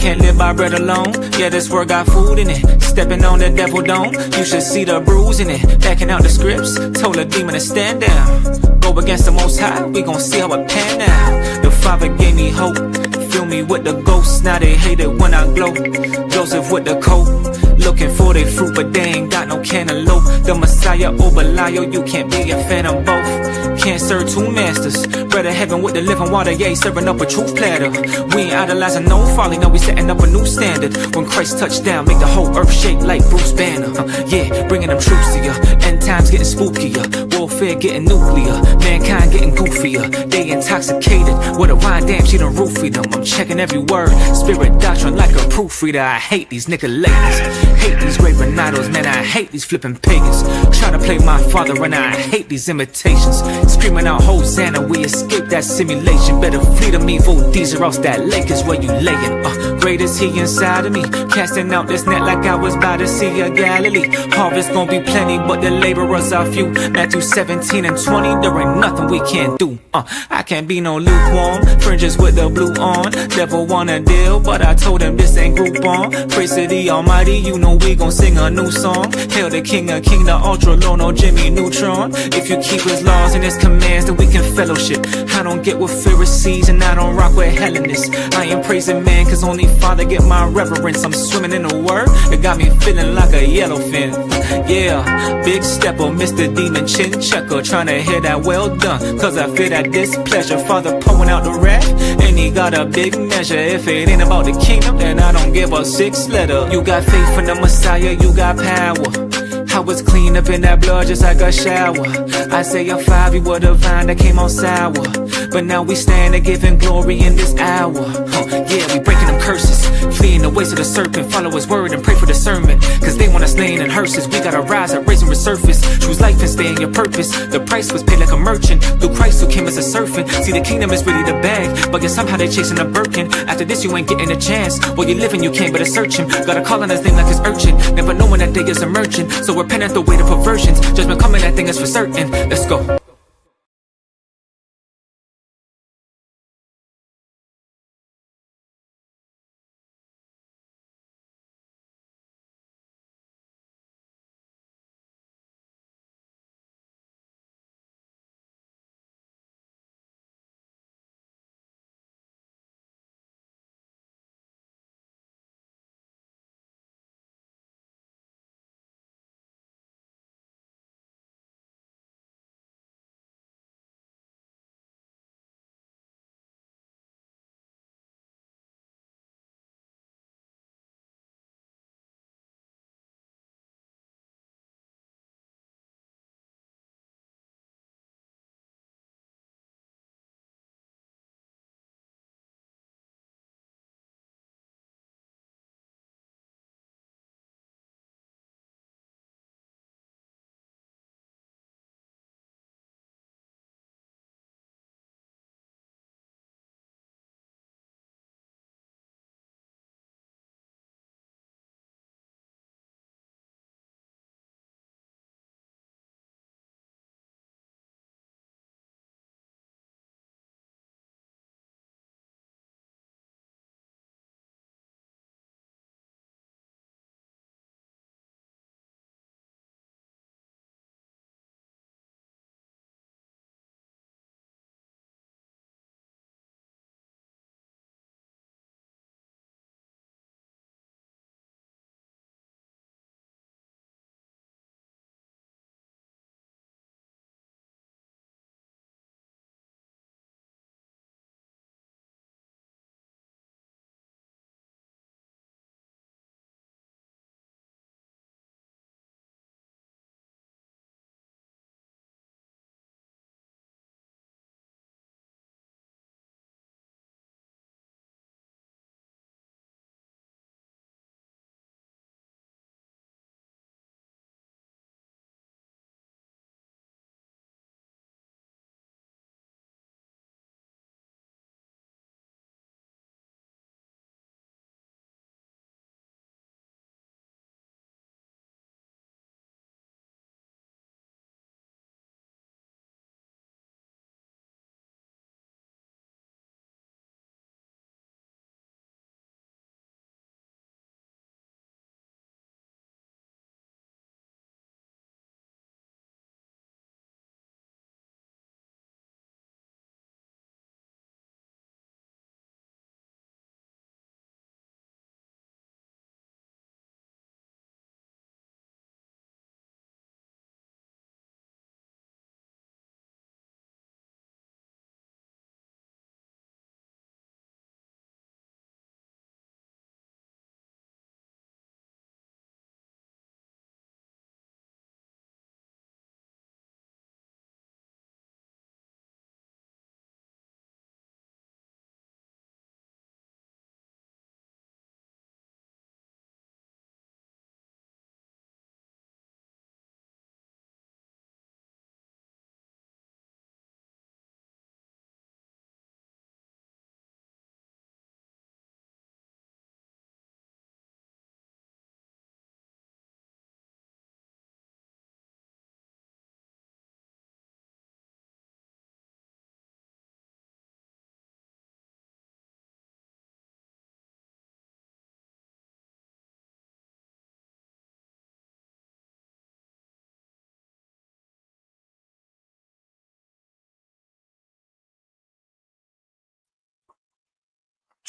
can't live by bread alone. Yeah, this word got food in it. Stepping on the devil dome, you should see the bruise in it. Backing out the scripts, told a demon to stand down. Go against the Most High, we gon' see how it pan out. The Father gave me hope, fill me with the ghosts. Now they hate it when I glow. Joseph with the coat, looking for their fruit, but they ain't got no cantaloupe. The Messiah or Paleo, you can't be a fan of both. Can't serve two masters. Bread of heaven with the living water, yeah, serving up a truth platter. We ain't idolizing no folly, now we setting up a new standard. When Christ touched down, make the whole earth shake like Bruce Banner. Yeah, bringing them troops to ya. End times getting spookier, warfare getting nuclear, mankind getting goofier. They intoxicated with a wine, damn, she done roofie them. I'm checking every word, spirit doctrine like a proofreader. I hate these Nicolatans, hate these graven idols, man, I hate these flipping pagans. Trying to play my father and I hate these imitations. Screaming out Hosanna, we escape that simulation. Better flee them evil deeds or else that lake is where you layin'. Great is he inside of me, casting out this net like I was by the Sea of Galilee. Harvest gon' be plenty, but the laborers are few. Matthew 17 and 20, there ain't nothing we can't do. I can't be no lukewarm, fringes with the blue on. Devil wanna deal, but I told him this ain't Groupon. Praise to the Almighty, you know we gon' sing a new song. Hail the King of King, the ultra low, no Jimmy Neutron. If you keep his laws and his commands, then we can fellowship. I don't get with Pharisees and I don't rock with Hellenists. I am praising man cause only Father get my reverence. I'm swimming in the word, it got me feeling like a yellowfin. Yeah, big stepper, Mr. Demon Chin Checker, trying to hear that well done, cause I feel that displeasure. Father pouring out the wrath, and he got a big measure. If it ain't about the kingdom, then I don't give a six letter. You got faith in the Messiah, you got power. I was clean up in that blood just like a shower. Isaiah 5, you were the vine that came on sour, but now we stand and giving glory in this hour. Yeah, we breaking them curses, fleeing the ways of the serpent. Follow his word and pray for discernment, cause they want us laying in hearses. We gotta rise up, raise and resurface, choose life and stay in your purpose. The price was paid like a merchant, through Christ who came as a servant. See, the kingdom is really the bag, but yet somehow they chasing a Birkin. After this you ain't getting a chance, while you living you can't but search him. Gotta call on his name like his urchin, never knowing that day is emerging. So repent at the weight of perversions, judgment coming, that thing is for certain. Let's go.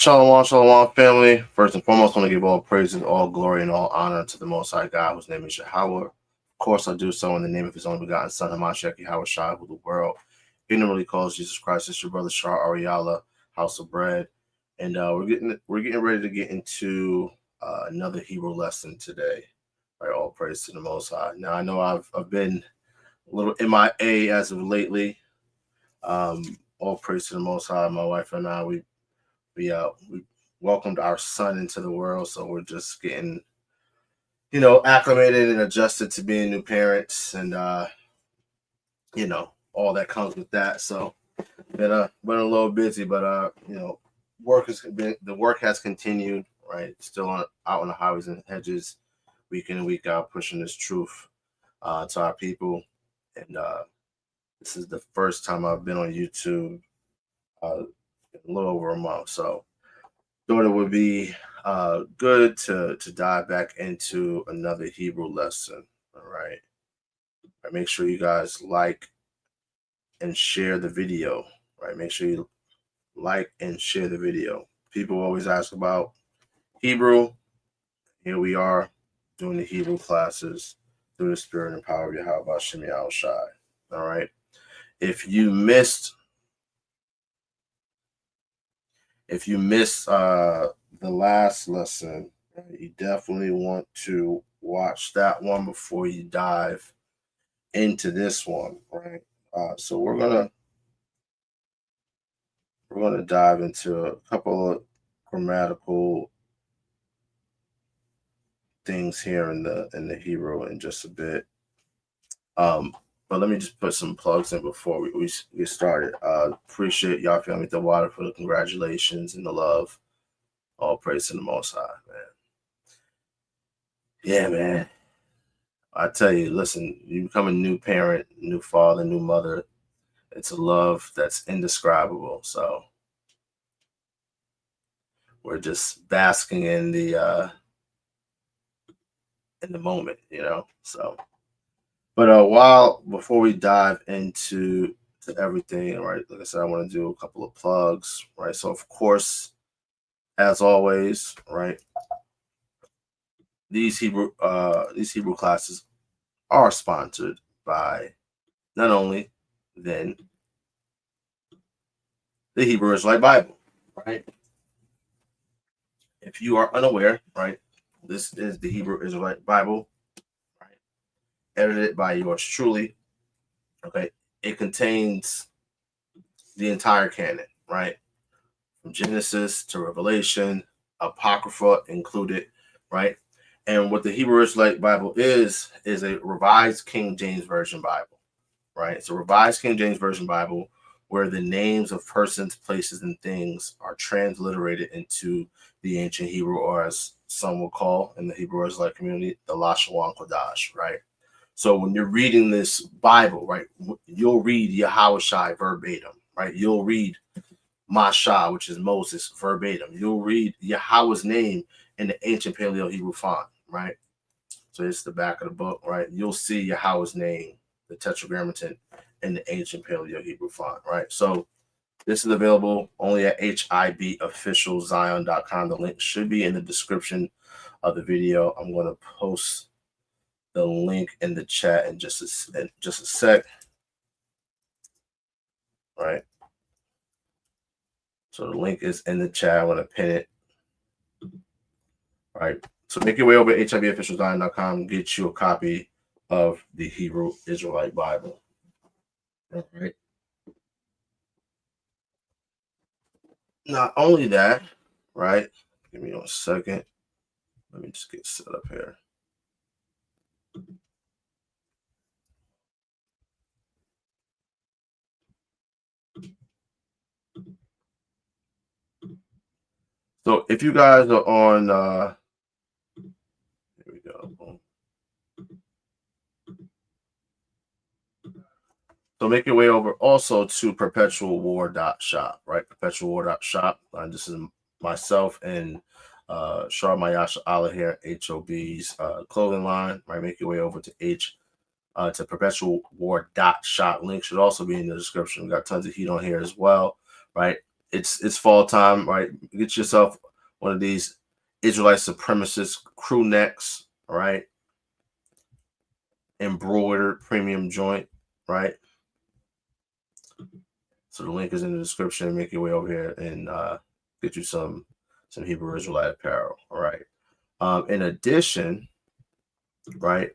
Shalawam, Shalawam family. First and foremost, I want to give all praises, all glory, and all honor to the Most High God, whose name is YAHAWAH. Of course, I do so in the name of His only begotten Son, Yahawashi, who the world ignorantly calls Jesus Christ. It's your brother Shar Ahrayahla, House of Bread, and we're getting ready to get into another Hebrew lesson today. Right, all praise to the Most High. Now I know I've been a little MIA as of lately. All praise to the Most High. My wife and I, we welcomed our son into the world, so we're just getting, acclimated and adjusted to being new parents, and all that comes with that. So been a little busy, but the work has continued, right? Still out on the highways and hedges, week in and week out, pushing this truth to our people. And this is the first time I've been on YouTube a little over a month, so thought it would be good to dive back into another Hebrew lesson. All right. Make sure you guys like and share the video. Right. Make sure you like and share the video. People always ask about Hebrew. Here we are doing the Hebrew classes through the spirit and power of Yahawah shanyam-ishar. All right. If you missed the last lesson, you definitely want to watch that one before you dive into this one, right? So we're gonna dive into a couple of grammatical things here in the Hebrew in just a bit. But let me just put some plugs in before we get started. Appreciate y'all family thawadath for the congratulations and the love. All praise to the Most High, man. Yeah, man. I tell you, listen, you become a new parent, new father, new mother. It's a love that's indescribable. So we're just basking in the moment, So, but before we dive into everything, right? Like I said, I want to do a couple of plugs, right? So, of course, as always, right? These Hebrew classes are sponsored by none only than the Hebrew Israelite Bible, right? If you are unaware, right, this is the Hebrew Israelite Bible, right? Edited by yours truly. Okay, it contains the entire canon, right? From Genesis to Revelation, Apocrypha included, right? And what the Hebrew Israelite Bible is a revised King James Version Bible, right? It's a revised King James Version Bible where the names of persons, places, and things are transliterated into the ancient Hebrew, or as some will call in the Hebrew Israelite community, the Lashon Kodash, right? So when you're reading this Bible, right, you'll read Yahawashi verbatim, right? You'll read Masha, which is Moses, verbatim. You'll read Yahweh's name in the ancient Paleo Hebrew font, right? So it's the back of the book, right? You'll see Yahweh's name, the Tetragrammaton, in the ancient Paleo Hebrew font, right? So this is available only at HIBofficialzion.com. The link should be in the description of the video. I'm going to post the link in the chat in just a sec, right? So the link is in the chat. I'm going to pin it. All right. So make your way over to HIBofficialzion.com. Get you a copy of the Hebrew Israelite Bible. All right. Not only that, right? Give me 1 second. Let me just get set up here. So if you guys are on, here we go. So make your way over also to perpetualwar.shop, right? Perpetualwar.shop. This is myself and Shar Ahrayahla here, HOB's clothing line, right? Make your way over to perpetualwar.shop. Link should also be in the description. We got tons of heat on here as well, right? It's fall time, right? Get yourself one of these Israelite supremacist crew necks, all right? Embroidered premium joint, right? So the link is in the description. Make your way over here and get you some Hebrew Israelite apparel, all right? In addition, right,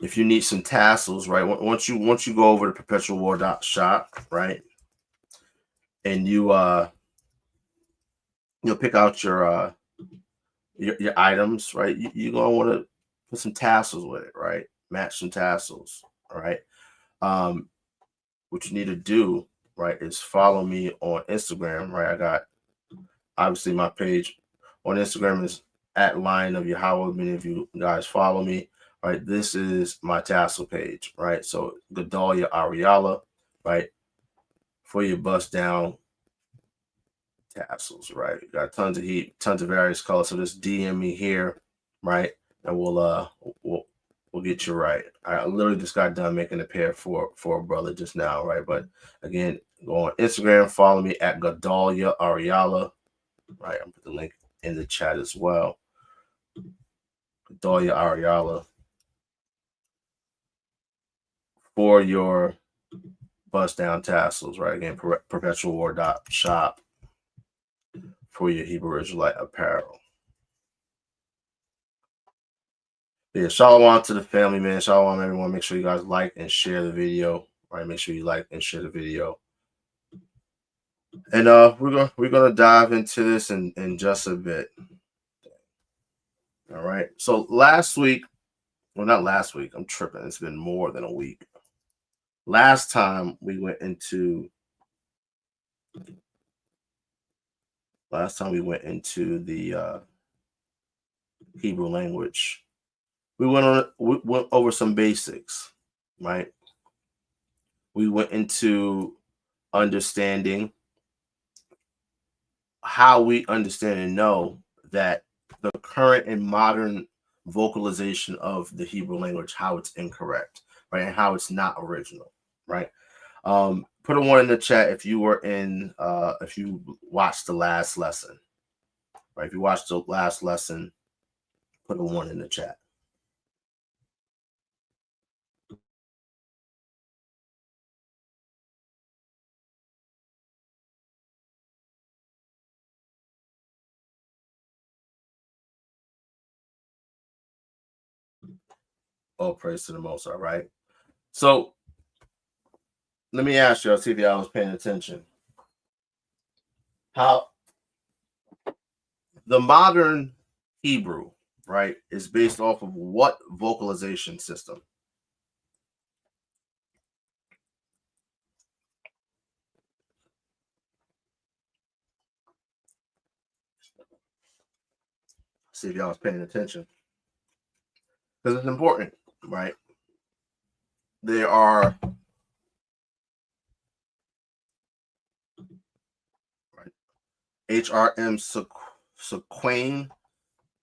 if you need some tassels, right, once you go over to Perpetual.shop, right, and you'll pick out your items, right, you're gonna want to put some tassels with it, right? Match some tassels, all right? What you need to do, right, is follow me on Instagram, right? I got obviously my page on Instagram is at LionOfYahawah. Many of you guys follow me, right? This is my tassel page, right? So Ahrayahla, right? For your bust down tassels, right? You got tons of heat, tons of various colors. So just DM me here, right? And we'll get you right. I literally just got done making a pair for a brother just now, right? But again, go on Instagram, follow me at Ahrayahla, right? I'll put the link in the chat as well. Ahrayahla for your bust down tassels, right? Again, Perpetual.shop for your Hebrew Israelite apparel. Yeah, Shalawam to the family, man. Shalawam, everyone. Make sure you guys like and share the video, right? Make sure you like and share the video. And we're gonna dive into this in just a bit. All right. So last week, well, not last week. I'm tripping. It's been more than a week. Last time we went into the Hebrew language. We went over some basics, right? We went into understanding how we understand and know that the current and modern vocalization of the Hebrew language, how it's incorrect, right? And how it's not original, right? Put a one in the chat if you were if you watched the last lesson, right? If you watched the last lesson, put a one in the chat. All praise to the Most High, right? So let me ask you, I'll see if y'all was paying attention. How the modern Hebrew, right, is based off of what vocalization system? See if y'all was paying attention. Because it's important, right? There are HRM Sequane,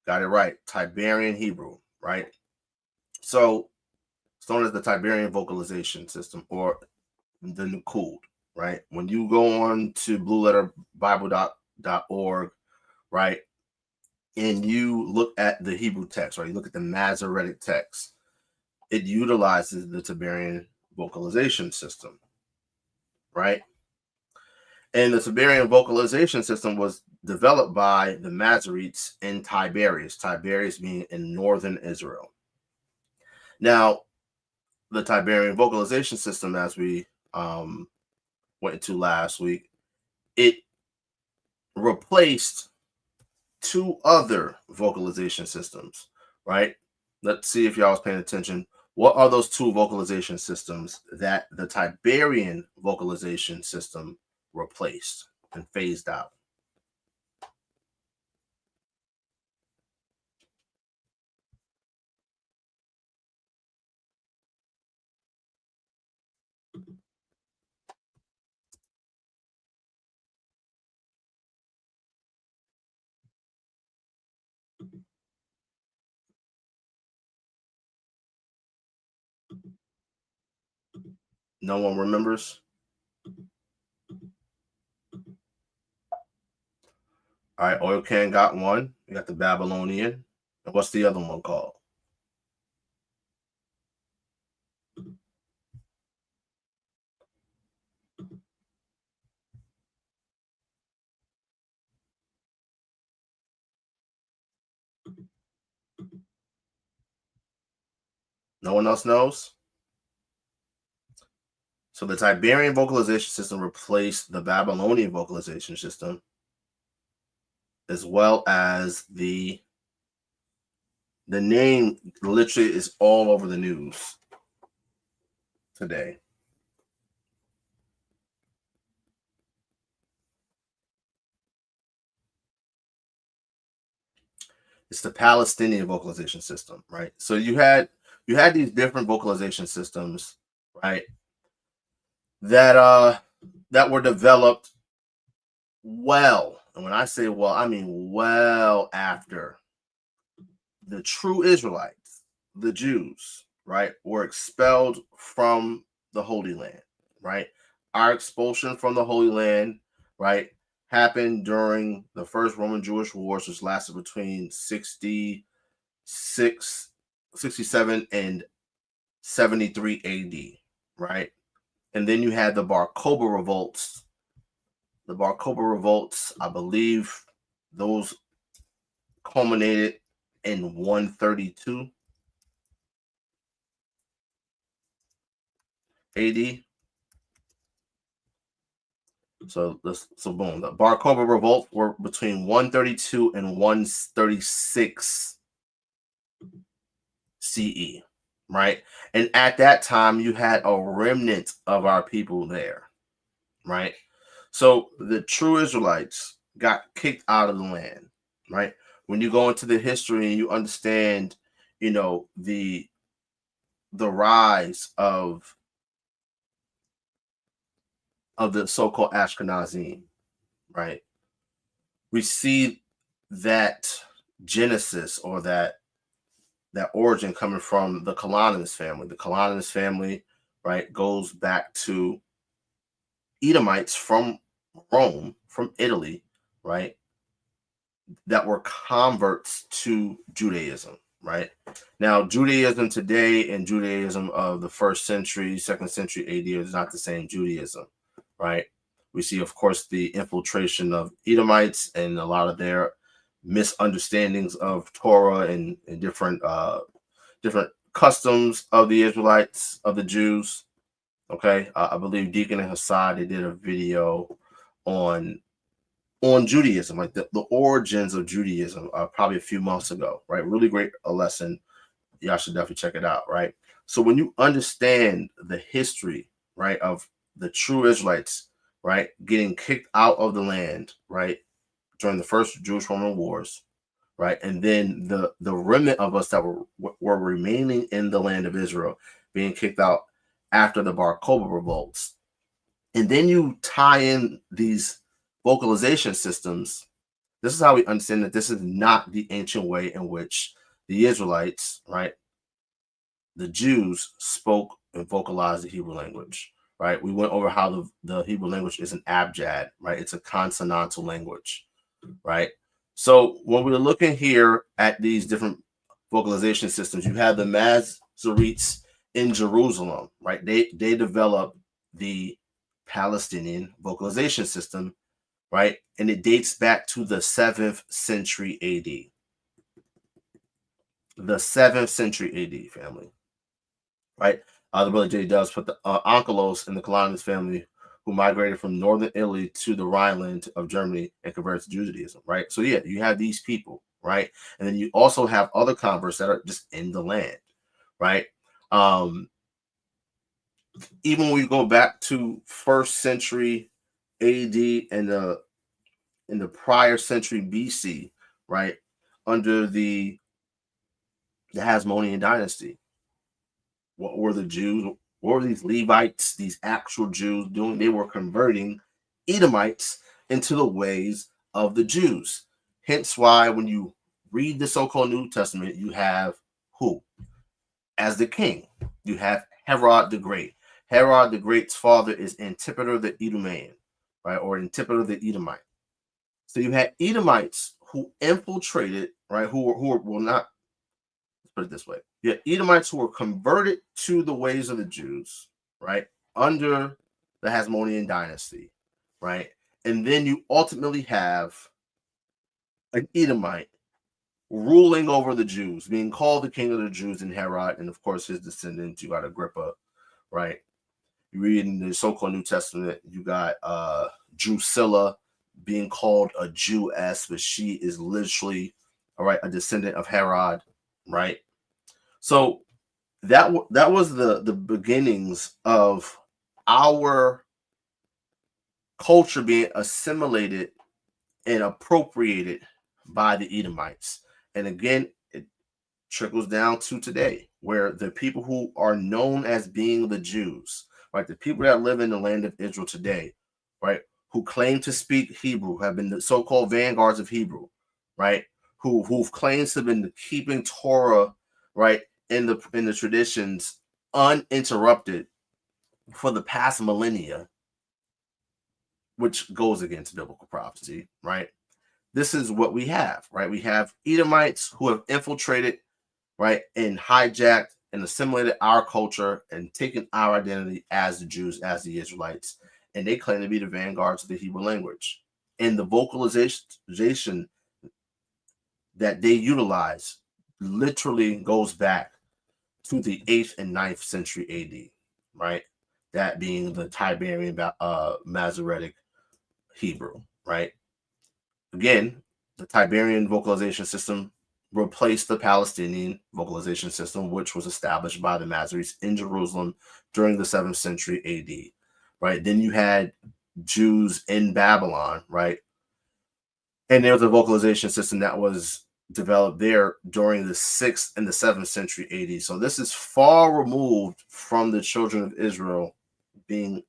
got it right. Tiberian Hebrew, right? So it's known as the Tiberian vocalization system or the Nukud, right? When you go on to blueletterbible.org, right, and you look at the Hebrew text, right, you look at the Masoretic text, it utilizes the Tiberian vocalization system, right? And the Tiberian vocalization system was developed by the Masoretes in Tiberias being in northern Israel. Now, the Tiberian vocalization system, as we went into last week, it replaced two other vocalization systems, right? Let's see if y'all was paying attention. What are those two vocalization systems that the Tiberian vocalization system replaced and phased out? No one remembers? All right, oil can got one. You got the Babylonian. And what's the other one called? No one else knows? So the Tiberian vocalization system replaced the Babylonian vocalization system, as well as the name literally is all over the news today. It's the Palestinian vocalization system, right? So you had these different vocalization systems, right? That were developed well, and when I say well, I mean well after the true Israelites, the Jews, right, were expelled from the Holy Land, right? Our expulsion from the Holy Land, right, happened during the First Roman Jewish Wars, which lasted between 67 and 73 AD, right? And then you had the Bar Kokhba revolts. The Bar Kokhba revolts, I believe those culminated in 132 AD. So boom, the Bar Kokhba revolt were between 132 and 136 CE, right? And at that time, you had a remnant of our people there, right? So the true Israelites got kicked out of the land, right? When you go into the history and you understand, you know, the rise of the so-called Ashkenazim, right? We see that genesis, or that origin, coming from the Colonialist family. The Colonialist family, right, goes back to Edomites from Rome, from Italy, right, that were converts to Judaism, right? Now, Judaism today and Judaism of the first century, second century AD is not the same Judaism, right? We see, of course, the infiltration of Edomites and a lot of their misunderstandings of Torah and different customs of the Israelites, of the Jews. Okay, I believe Deacon and Hassad, they did a video on Judaism, like the origins of Judaism, probably a few months ago, right? Really great a lesson. Y'all should definitely check it out, right? So when you understand the history, right, of the true Israelites, right, getting kicked out of the land, right, during the first Jewish-Roman wars, right, and then the remnant of us that were remaining in the land of Israel being kicked out after the Bar Kokhba revolts, and then you tie in these vocalization systems. This is how we understand that this is not the ancient way in which the Israelites, right, the Jews, spoke and vocalized the Hebrew language, right? We went over how the Hebrew language is an abjad, right? It's a consonantal language, right? So when we're looking here at these different vocalization systems, you have the Masoretes in Jerusalem, right? They developed the Palestinian vocalization system, right? And it dates back to the 7th century AD. The 7th century AD, family, right? The brother J does put the Onkelos in the Colonialist family, who migrated from northern Italy to the Rhineland of Germany and converted to Judaism, right? So yeah, you have these people, right? And then you also have other converts that are just in the land, right? Even when we go back to 1st century AD and in the prior century BC, right, under the Hasmonean dynasty, what were the Jews? What were these Levites, these actual Jews doing? They were converting Edomites into the ways of the Jews. Hence why when you read the so-called New Testament, you have who? As the king, you have Herod the Great. Herod the Great's father is Antipater the Edomian, right? Or Antipater the Edomite. So you had Edomites who infiltrated, right? Who were not, let's put it this way. You had Edomites who were converted to the ways of the Jews, right? Under the Hasmonean dynasty, right? And then you ultimately have an Edomite ruling over the Jews, being called the king of the Jews in Herod, and of course his descendants. You got Agrippa, right? You read in the so-called New Testament, you got Drusilla being called a Jewess, but she is literally, all right, a descendant of Herod, right? So that was the beginnings of our culture being assimilated and appropriated by the Edomites. And again, it trickles down to today, where the people who are known as being the Jews, right, the people that live in the land of Israel today, right, who claim to speak Hebrew, have been the so-called vanguards of Hebrew, right, who've claimed to have been keeping Torah, right, in the traditions uninterrupted for the past millennia, which goes against biblical prophecy, right? This is what we have, right? We have Edomites who have infiltrated, right, and hijacked and assimilated our culture and taken our identity as the Jews, as the Israelites, and they claim to be the vanguards of the Hebrew language. And the vocalization that they utilize literally goes back to the 8th and 9th century AD, right? That being the Tiberian Masoretic Hebrew, right? Again, the Tiberian vocalization system replaced the Palestinian vocalization system, which was established by the Masoretes in Jerusalem during the 7th century AD, right? Then you had Jews in Babylon, right? And there was a vocalization system that was developed there during the 6th and the 7th century AD. So this is far removed from the children of Israel being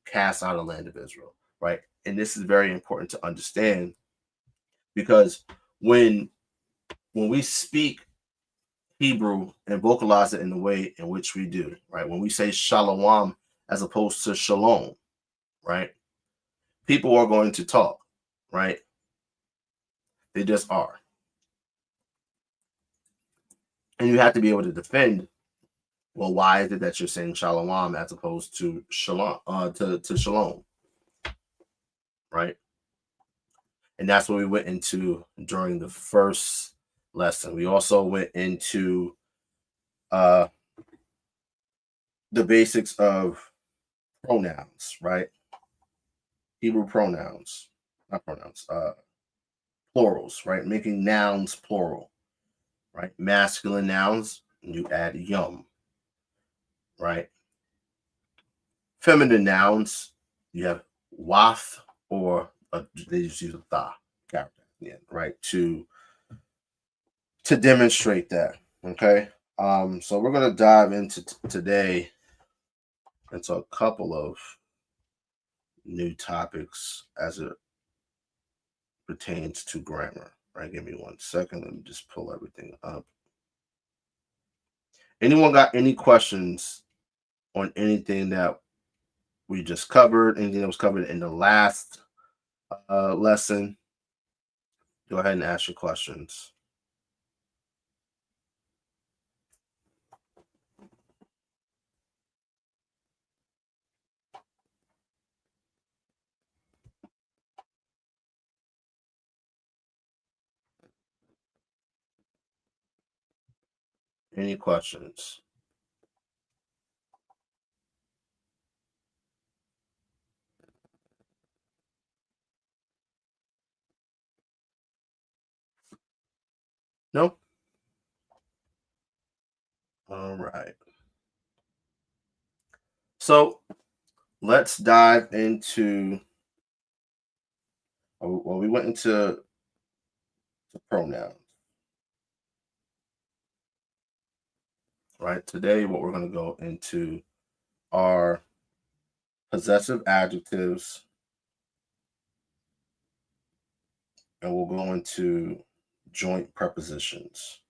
cast out of the land of Israel, right? And this is very important to understand, because when we speak Hebrew and vocalize it in the way in which we do, right? When we say Shalawam as opposed to Shalom, right? People are going to talk, right? They just are. And you have to be able to defend, well, why is it that you're saying Shalawam as opposed to Shalom, to Shalom, right? And that's what we went into during the first lesson. We also went into the basics of pronouns, right? Hebrew pronouns, not pronouns, plurals, right? Making nouns plural, right? Masculine nouns, you add yum, right? Feminine nouns, you have wath, or they just use a tha character, yeah, right? To demonstrate that, okay? So we're gonna dive into today into a couple of new topics as it pertains to grammar. Right, give me 1 second. Let me just pull everything up. Anyone got any questions on anything that we just covered? Anything that was covered in the last lesson? Go ahead and ask your questions. Any questions? Nope. All right. So let's dive into. Well, we went into the pronouns. Right. Today, what we're going to go into are possessive adjectives, and we'll go into joint prepositions.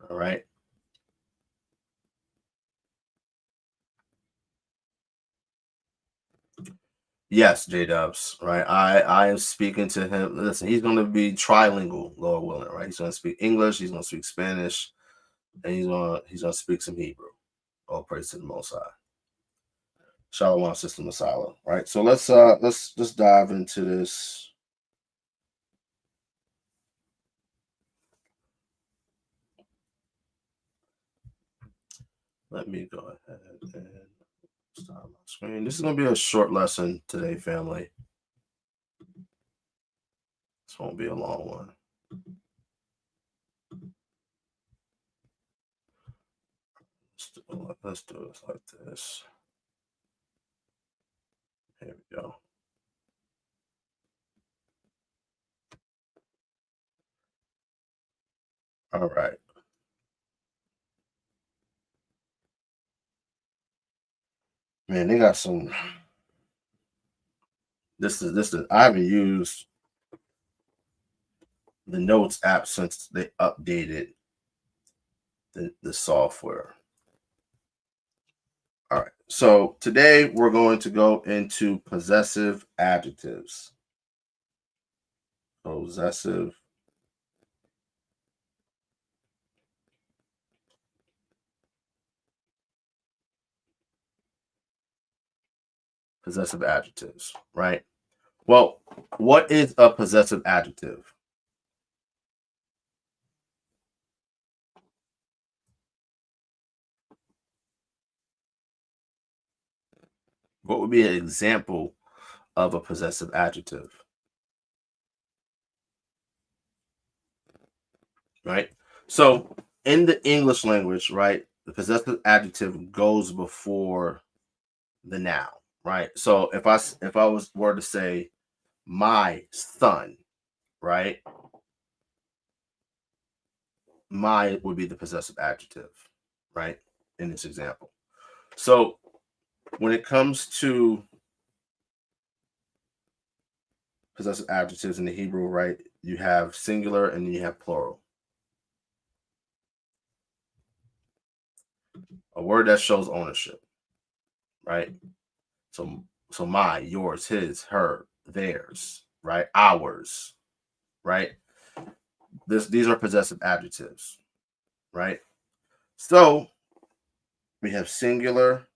All right. Yes, J Dubs, right? I am speaking to him. Listen, he's going to be trilingual, Lord willing, right? He's going to speak English, he's going to speak Spanish, and he's going to speak some Hebrew. All praise to the Most High. Shalawam, Sister Masala, right? So let's just dive into this. Let me go ahead and start my screen. This is going to be a short lesson today, family. This won't be a long one. Let's do this like this. Here we go. All right. Man, they got some. This is. I haven't used the Notes app since they updated the software. All right. So today we're going to go into possessive adjectives. Possessive adjectives, right? Well, what is a possessive adjective? What would be an example of a possessive adjective? Right? So in the English language, right, the possessive adjective goes before the noun, right? So if I were to say my son, right? My would be the possessive adjective, right? In this example. So when it comes to possessive adjectives in the Hebrew, right, you have singular and then you have plural. A word that shows ownership, right? So my, yours, his, her, theirs, right? Ours, right? These are possessive adjectives, right? So we have singular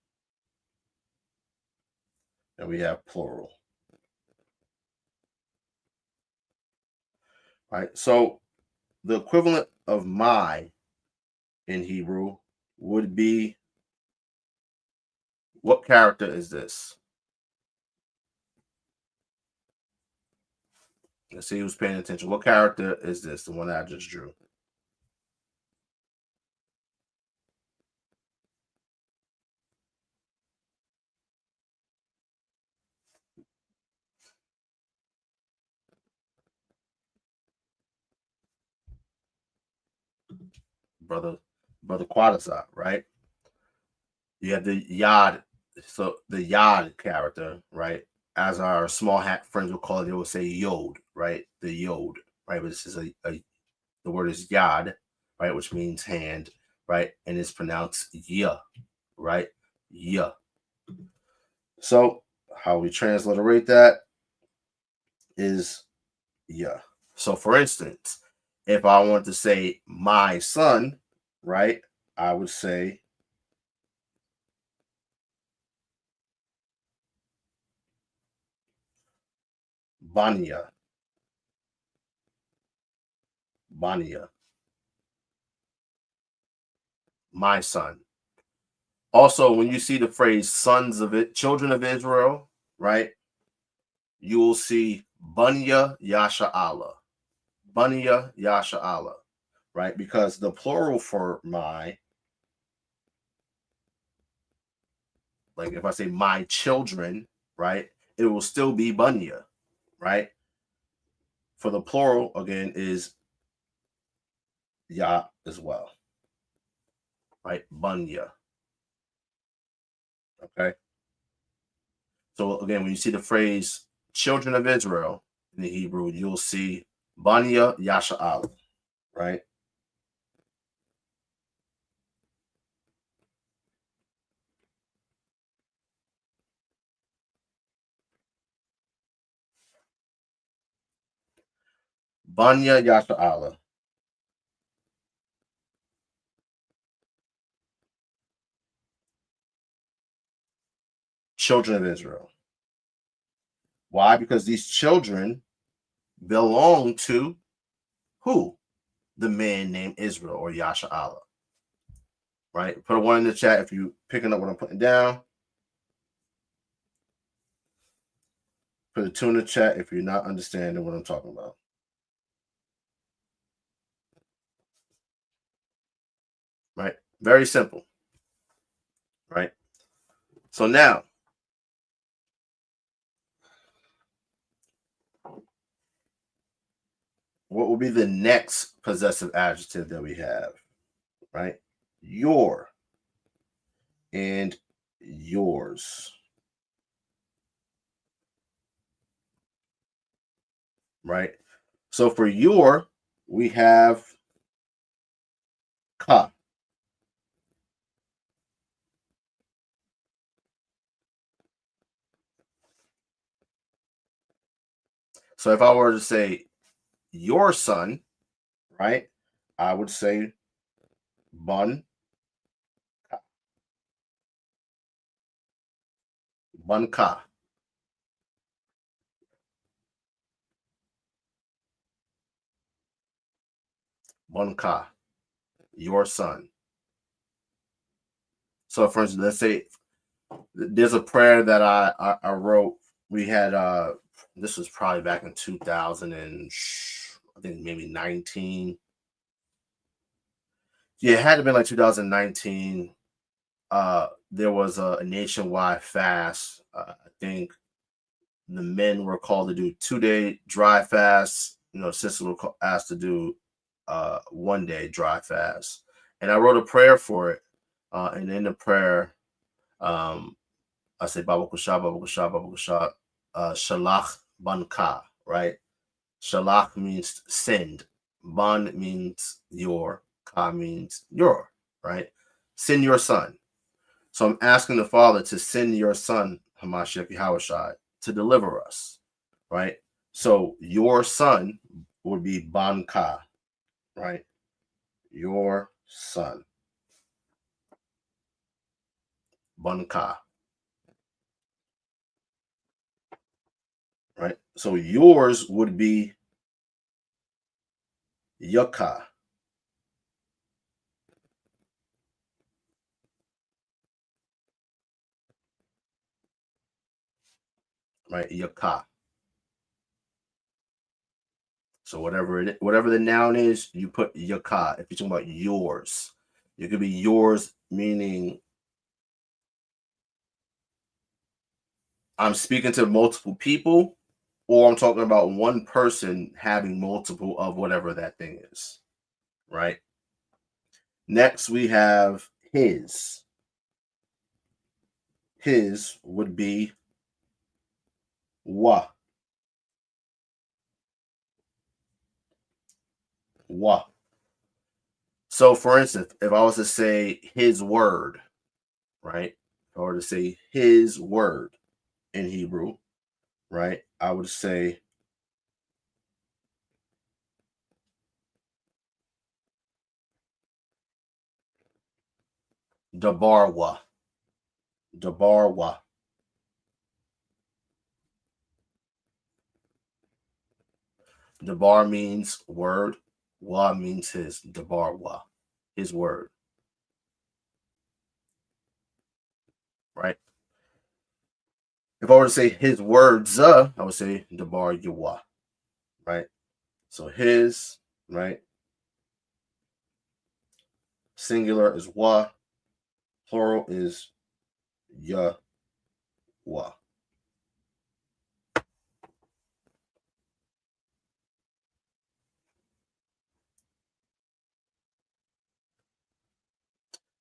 and we have plural. Right? So the equivalent of my in Hebrew would be, what character is this? Let's see who's paying attention. What character is this? The one that I just drew. Brother Quadasat, right? You have the Yod, so the Yod character, right? As our small hat friends will call it, they will say Yod, right? The Yod, right? But this is the word is Yod, right? Which means hand, right? And it's pronounced Ya, right? Ya. So how we transliterate that is Ya. So for instance, if I want to say my son, right? I would say Bania. Bania. My son. Also, when you see the phrase sons of it, children of Israel, right? You will see Banya Yasharahla. Banya Yasharahla, right? Because the plural for my, like if I say my children, right? It will still be Banya, right? For the plural, again, is Ya as well, right? Banya. Okay. So again, when you see the phrase children of Israel in the Hebrew, you'll see Banya Yasharahla, right? Banya Yasharahla. Children of Israel. Why? Because these children belong to who? The man named Israel or Yasharahla. Right? Put a 1 in the chat if you're picking up what I'm putting down. Put a 2 in the chat if you're not understanding what I'm talking about. Right? Very simple. Right? So now, what will be the next possessive adjective that we have? Right? Your and yours. Right? So for your, we have ka. So if I were to say your son, right, I would say bun ka. Bun ka. Bun ka. Your son. So for instance, let's say there's a prayer that I wrote. We had this was probably back in 2000 and I think maybe 19. Yeah, it had to be like 2019. There was a nationwide fast. I think the men were called to do 2-day dry fast. You know, sisters were asked to do 1-day dry fast. And I wrote a prayer for it. And in the prayer, I say Baba Kusha, Baba Kusha, Baba Kusha, Shalach Banka, right? Shalach means send. Ban means your. Ka means your, right? Send your son. So I'm asking the Father to send your son, Hamashiach Yahawashi, to deliver us, right? So your son would be Banka, right? Your son. Banka. Right? So yours would be Yaka. Right? Yaka. So whatever the noun is, you put Yaka. If you're talking about yours, it could be yours, meaning I'm speaking to multiple people, or I'm talking about one person having multiple of whatever that thing is. Right? Next, we have his. His would be wa. Wa. So, for instance, if I was to say his word, right? If I were to say his word in Hebrew, right? I would say dabarwa. Dabarwa. Dabar means word. Wa means his. Dabarwa. His word. Right? If I were to say his words, I would say dabar yawa. Right? So his, right? Singular is wa. Plural is Yawa.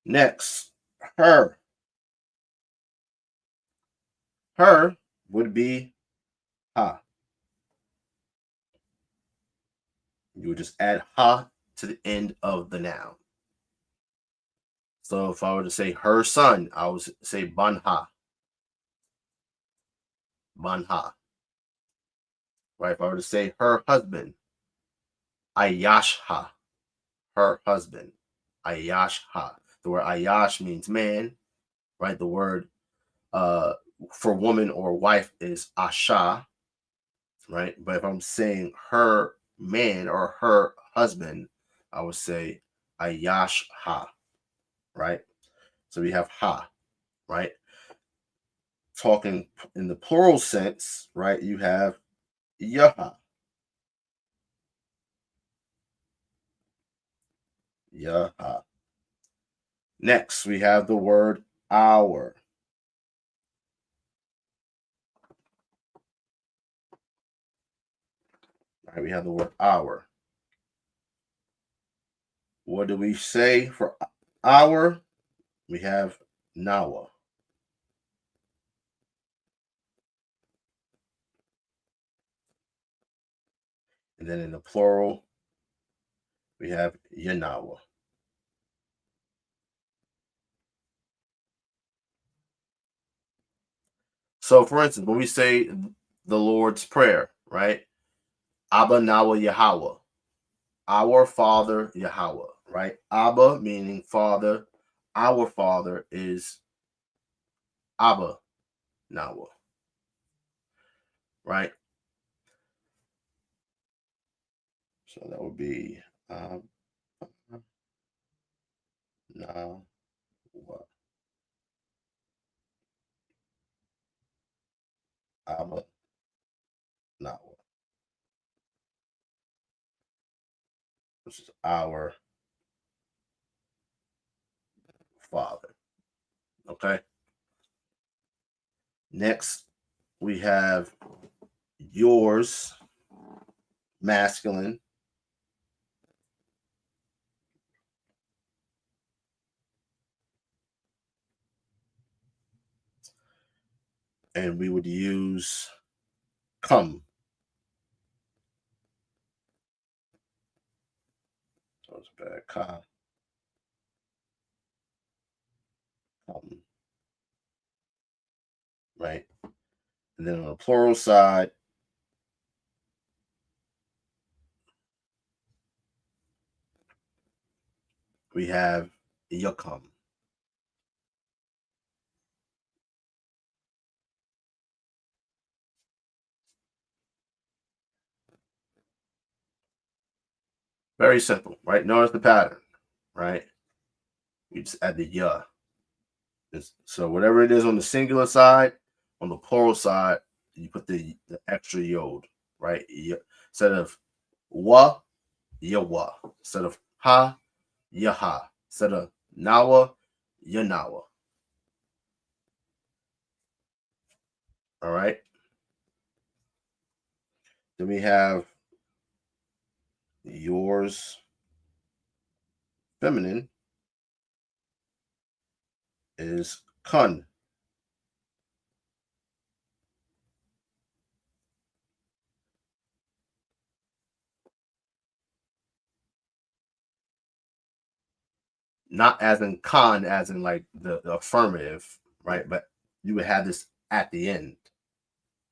Next, her. Her would be ha. You would just add ha to the end of the noun. So if I were to say her son, I would say banha. Banha. Right? If I were to say her husband, Ayashha, her husband. Ayashha. The word Ayash means man, right? The word for woman or wife is Asha, right? But if I'm saying her man or her husband, I would say Ayashha, right? So we have ha, right? Talking in the plural sense, right? You have Yaha. Yaha. Next, we have the word our. Right, we have the word our. What do we say for our? We have nawa. And then in the plural, we have yanawa. So, for instance, when we say the Lord's Prayer, right? Abba Nawa Yahawah, our Father Yahawah, right? Abba meaning Father. Our Father is Abba Nawa, right? So that would be Nawa. Abba Nawa. This is our Father. Okay. Next, we have yours, masculine. And we would use come. So it's bad. Come. Right. And then on the plural side, we have yakum. Very simple, right? Notice the pattern, right? We just add the ya. So whatever it is on the singular side, on the plural side, you put the extra yod, right? Instead of wa, yawa. Instead of ha, yaha. Instead of nawa, yanawa. All right. Then we have yours, feminine, is kun. Not as in con, as in like the affirmative, right? But you would have this at the end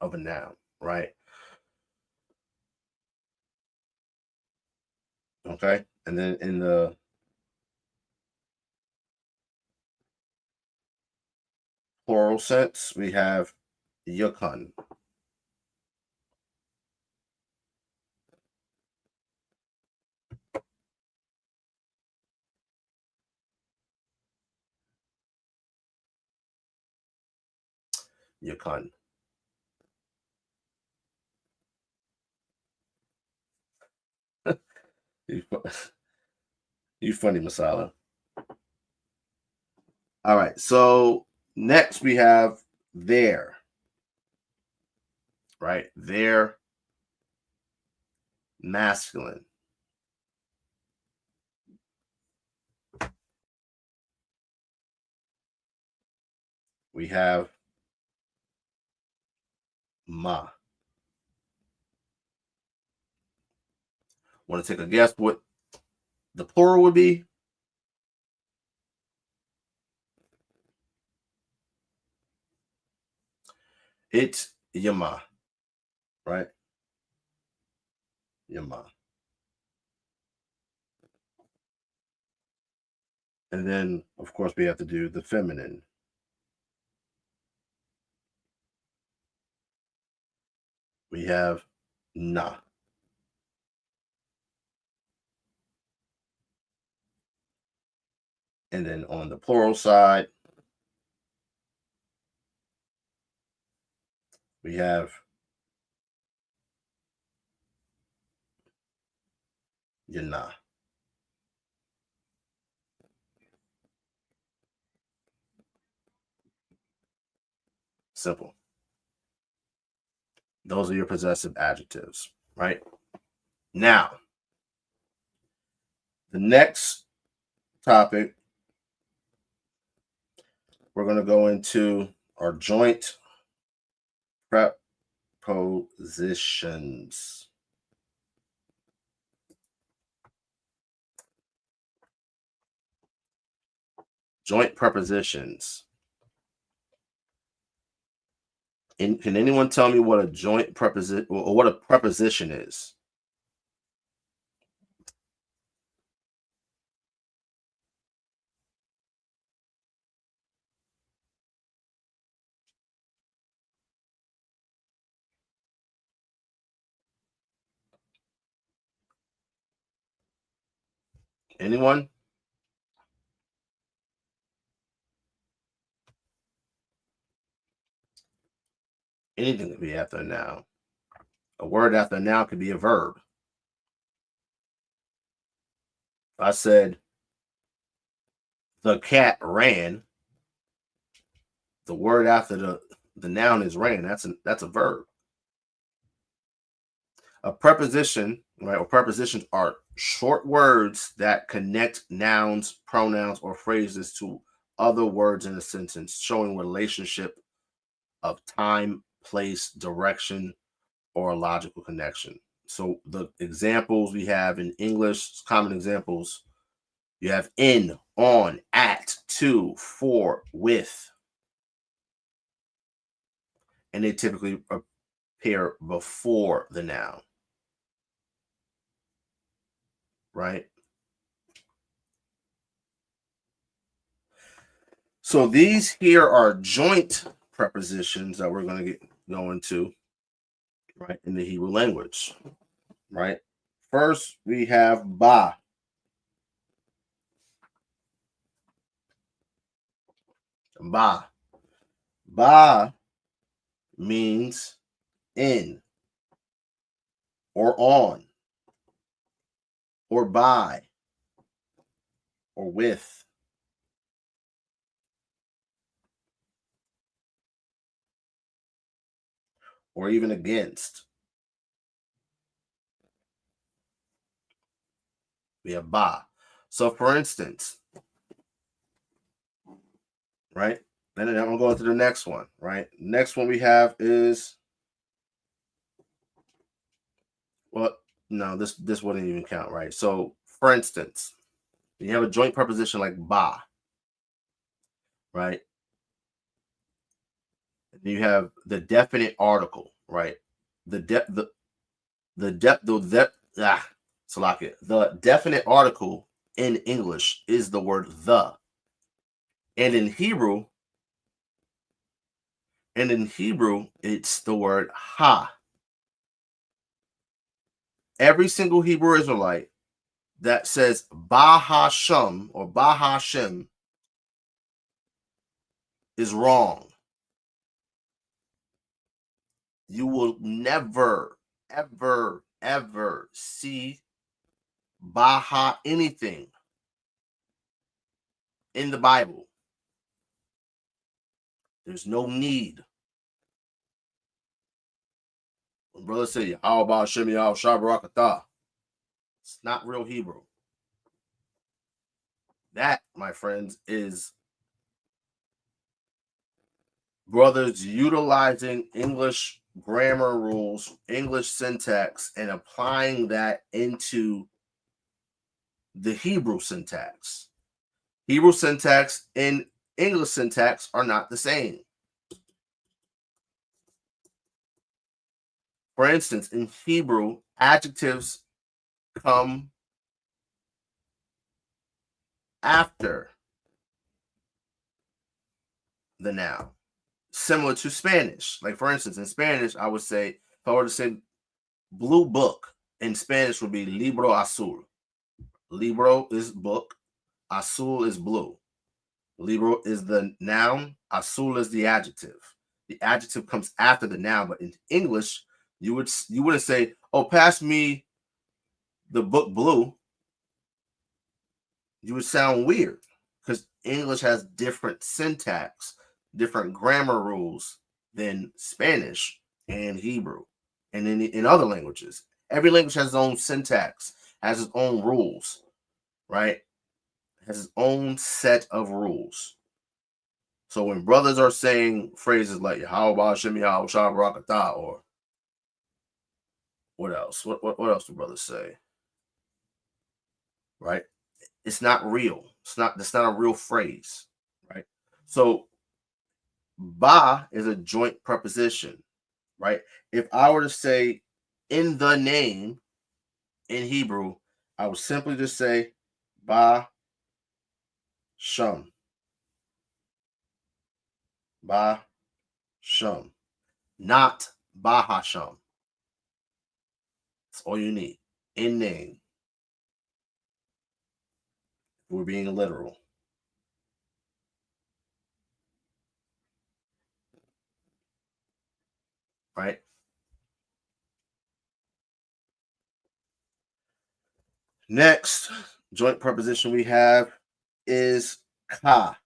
of a noun, right? Okay. And then in the plural sense, we have yukun. Yukun. You funny, Masala. All right. So next we have there, right? There, masculine. We have ma. Want to take a guess what the plural would be? It's yama, right? Yama. And then, of course, we have to do the feminine. We have na. And then on the plural side, we have yana. Simple. Those are your possessive adjectives, right? Now, the next topic, we're going to go into our joint prepositions. Joint prepositions. And can anyone tell me what a joint preposition or what a preposition is? Anyone? Anything can be after a noun. A word after a noun could be a verb. I said the cat ran. The word after the noun is ran. That's a verb. A preposition, right, or prepositions are short words that connect nouns, pronouns, or phrases to other words in a sentence, showing relationship of time, place, direction, or a logical connection. So the examples we have in English, common examples, you have in, on, at, to, for, with. And they typically appear before the noun. Right? So these here are joint prepositions that we're going to go into, right, in the Hebrew language, right? First, we have ba. Ba. Ba means in or on or by or with. Or even against. We have ba. So for instance, right? And then I'm gonna go into the next one, right? Next one we have is, well, no, this wouldn't even count, right? So for instance, you have a joint preposition like ba, right? You have the definite article, right? The definite article in English is the word the. And in Hebrew, it's the word ha. Every single Hebrew Israelite that says basham or basham is wrong. You will never, ever, ever see baha anything in the Bible. There's no need. When brothers say, how about shanyam-ishar Barakath? It's not real Hebrew. That, my friends, is brothers utilizing English grammar rules, English syntax, and applying that into the Hebrew syntax. Hebrew syntax and English syntax are not the same. For instance, in Hebrew, adjectives come after the noun. Similar to Spanish. Like, for instance, in Spanish, I would say, if I were to say blue book, in Spanish would be libro azul. Libro is book. Azul is blue. Libro is the noun. Azul is the adjective. The adjective comes after the noun, but in English, you wouldn't say, "Oh, pass me the book blue." You would sound weird because English has different syntax, different grammar rules than Spanish and Hebrew, and in other languages. Every language has its own syntax, has its own rules, right? Has its own set of rules. So when brothers are saying phrases like YAHAWAH, shanyam-ishar, Barakath, or what else? What else do brothers say? Right? It's not real. That's not a real phrase, right? So ba is a joint preposition, right? If I were to say in the name in Hebrew, I would simply just say basham. Basham. Not bahasham. That's all you need. In name. We're being literal. Right? Next joint preposition we have is ka.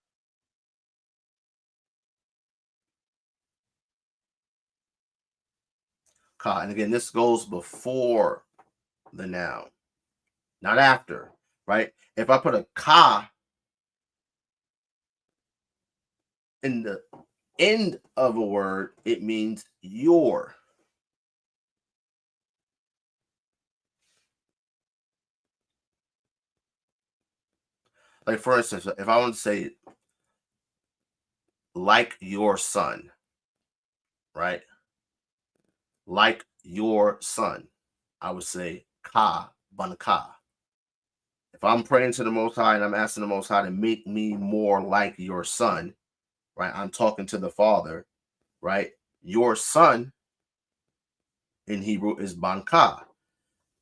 Ka. And again, this goes before the noun, not after, right? If I put a ka in the end of a word, it means your. Like, for instance, if I want to say like your son, right? Like your son, I would say ka banaka. If I'm praying to the Most High and I'm asking the Most High to make me more like your son, right? I'm talking to the Father, right? Your son in Hebrew is banka.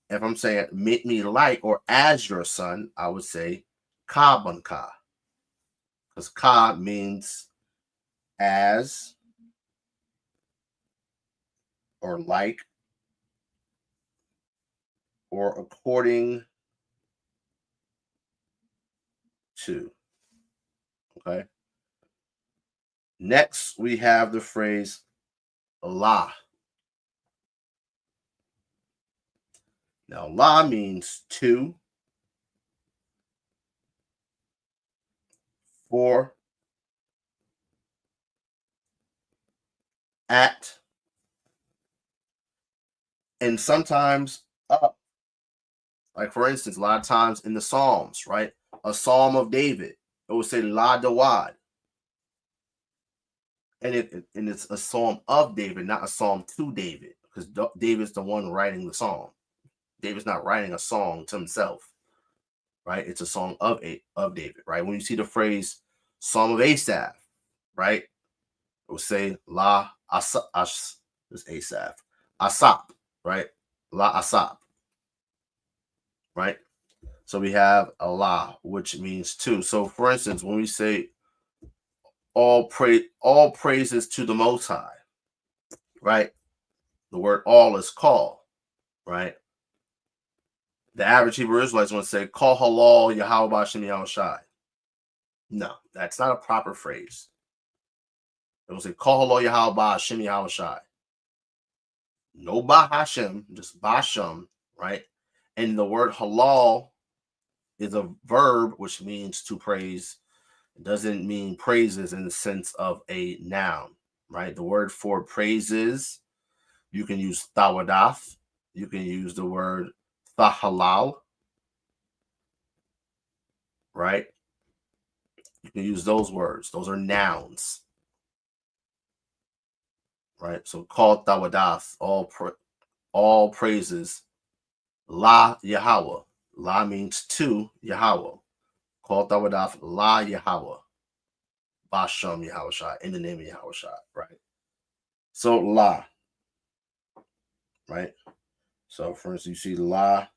If I'm saying make me like or as your son, I would say ka banka. Because ka means as or like or according to. Okay. Next, we have the phrase la. Now, la means to, for, at, and sometimes up. Like, for instance, a lot of times in the Psalms, right? A Psalm of David, it will say la dawad. And it's a psalm of David, not a psalm to David, because David's the one writing the psalm. David's not writing a song to himself, right? It's a song of David, right? When you see the phrase Psalm of Asaph, right? It will say La Asaph, Asap, right? La Asap, right? So we have Allah, which means to. So for instance, when we say all praises to the Most High, right? The word all is call, right? The average Hebrew Israelites want to say, call halal Yahawah shanyam-ishar. No, that's not a proper phrase. They will say, call halal Yahawah shanyam-ishar. No bahashim, just basham, right? And the word halal is a verb which means to praise. It doesn't mean praises in the sense of a noun, right? The word for praises, you can use thawadath. You can use the word thahalal, right? You can use those words. Those are nouns, right? So called thawadath, all praises, laYAHAWAH. La means to Yahawah. Called thawadath, laYAHAWAH. basham Yahawashi, in the name of Yahawashi, right? So La, right? So for instance, you see LaYAHAWAH.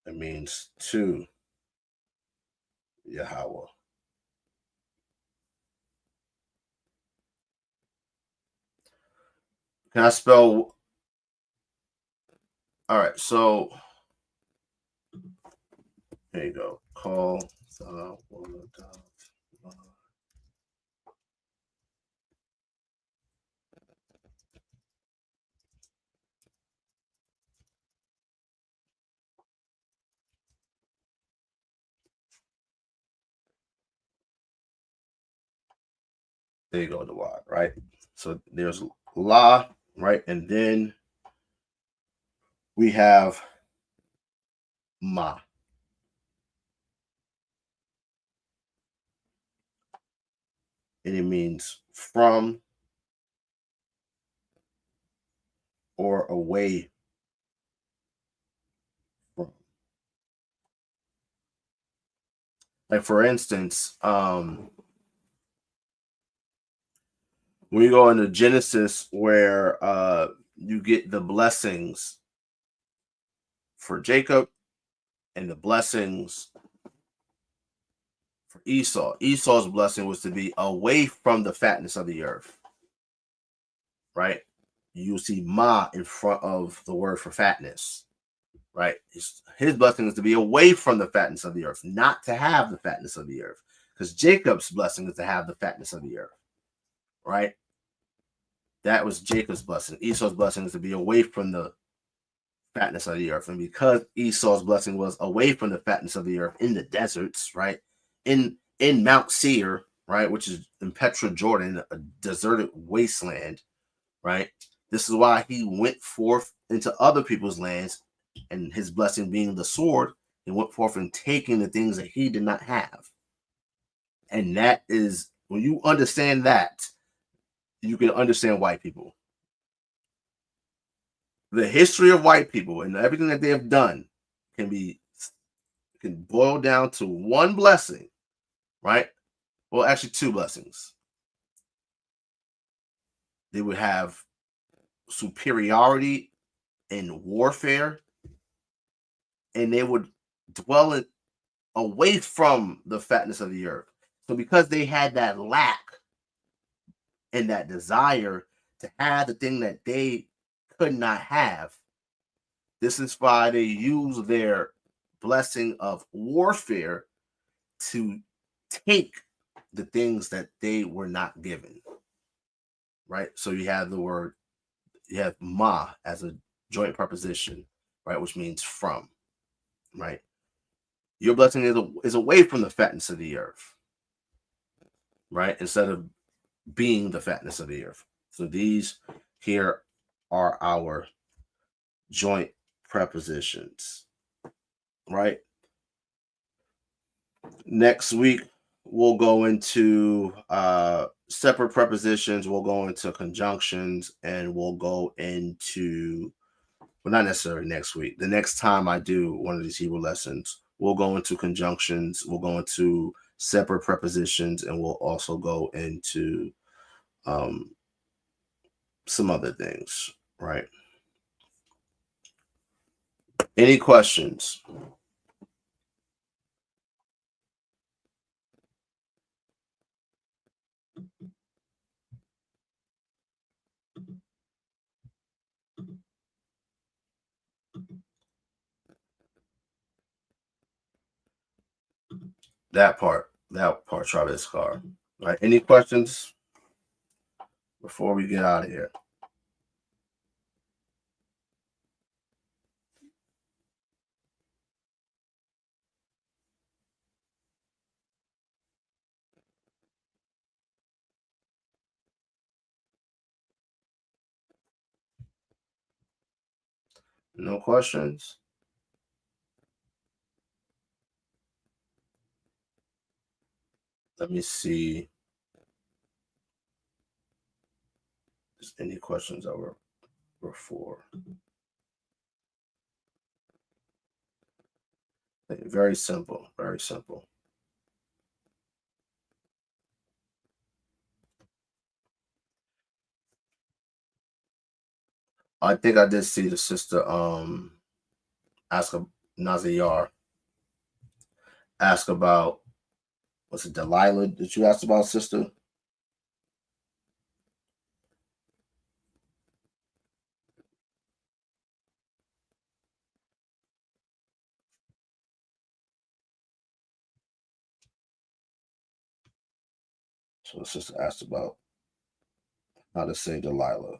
It means to Yahawah. Can I spell? All right, so there you go. Call thawadath. There you go, the wad, right? So there's La, right? And then we have Ma. And it means from or away from. Like for instance, when you go into Genesis where you get the blessings for Jacob and the blessings for Esau. Esau's blessing was to be away from the fatness of the earth, right? You see Ma in front of the word for fatness, right? His blessing is to be away from the fatness of the earth, not to have the fatness of the earth. Because Jacob's blessing is to have the fatness of the earth, right? That was Jacob's blessing. Esau's blessing is to be away from the fatness of the earth. And because Esau's blessing was away from the fatness of the earth in the deserts, right? In Mount Seir, right, which is in Petra, Jordan, a deserted wasteland, right? This is why he went forth into other people's lands, and his blessing being the sword, he went forth and taking the things that he did not have. And that is, when you understand that, you can understand white people. The history of white people and everything that they have done can boil down to one blessing, right? Well, actually, two blessings. They would have superiority in warfare, and they would dwell away from the fatness of the earth. So, because they had that lack and that desire to have the thing that they could not have, this is why they use their blessing of warfare to take the things that they were not given. Right? So you have Ma as a joint preposition, right? Which means from, right? Your blessing is away from the fatness of the earth, right? Instead of being the fatness of the earth. So these here are our joint prepositions, right? Next week, we'll go into separate prepositions, we'll go into conjunctions, and we'll go into, well, not necessarily next week. The next time I do one of these Hebrew lessons, we'll go into conjunctions, we'll go into separate prepositions, and we'll also go into some other things, right? Any questions? That part, Travis Carr. Right? Any questions before we get out of here? No questions? Let me see if there's any questions that were before. Very simple. Very simple. I think I did see the sister ask a Nazayar ask about, was it Delilah that you asked about, sister? So the sister asked about how to say Delilah.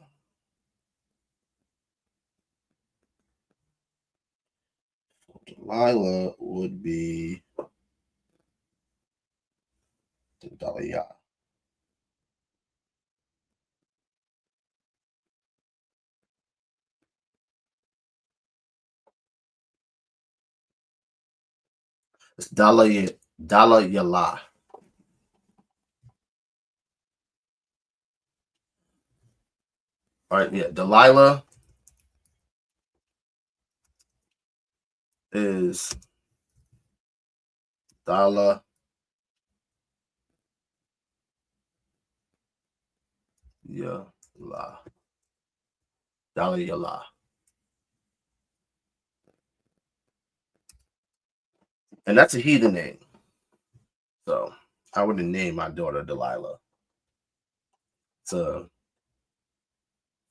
So Delilah would be Daliah. It's Dalayala. All right, yeah. Delilah is Dala Yala. Dalayala. And that's a heathen name. So I wouldn't name my daughter Delilah. It's a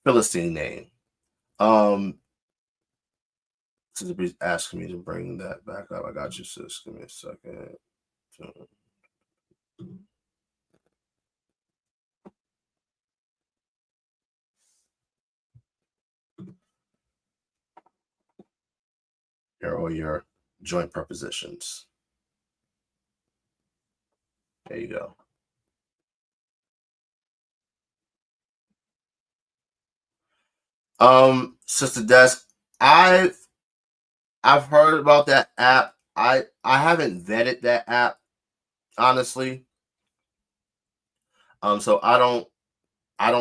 Philistine name. Sister asking me to bring that back up. I got you, sis. Give me a second. Here are all your joint prepositions. There you go. Sister Desk, I've heard about that app. I haven't vetted that app, honestly. So I don't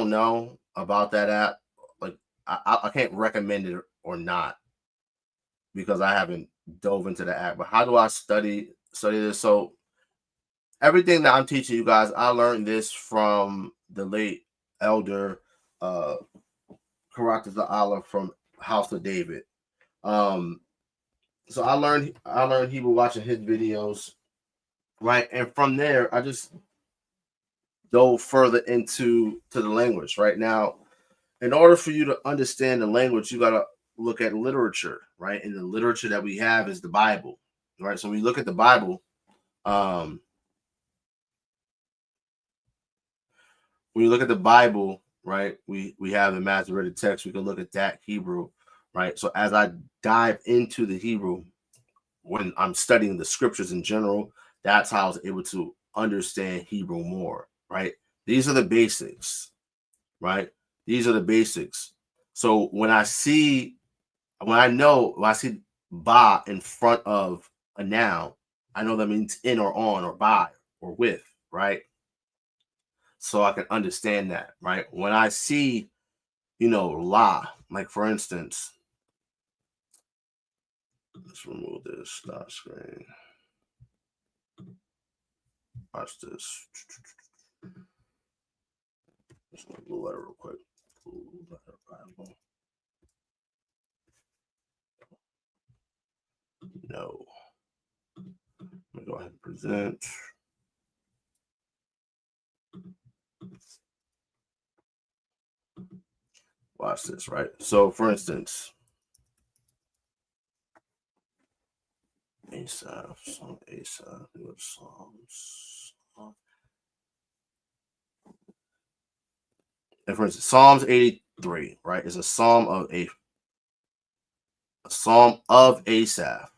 know about that app. Like I can't recommend it or not because I haven't dove into the app. But how do I study this? So everything that I'm teaching you guys, I learned this from the late elder Barakath Allah from House of David. So I learned Hebrew watching his videos, right? And from there, I just dove further into the language. Right now, in order for you to understand the language, you got to look at literature, right? And the literature that we have is the Bible, right? So when you look at the Bible, when you look at the Bible, right, we have the Masoretic text. We can look at that Hebrew, right? So as I dive into the Hebrew, when I'm studying the scriptures in general, that's how I was able to understand Hebrew more, right? These are the basics, right? These are the basics. So when I see ba in front of a noun, I know that means in or on or by or with, right? So I can understand that, right? When I see, la, like for instance, let's remove this stop screen. Watch this. Just a blue letter real quick. Blue letter Bible. No. Let me go ahead and present. Watch this, right? So for instance, Asaph, Psalms. And for instance, Psalms 83, right, is a psalm of Asaph.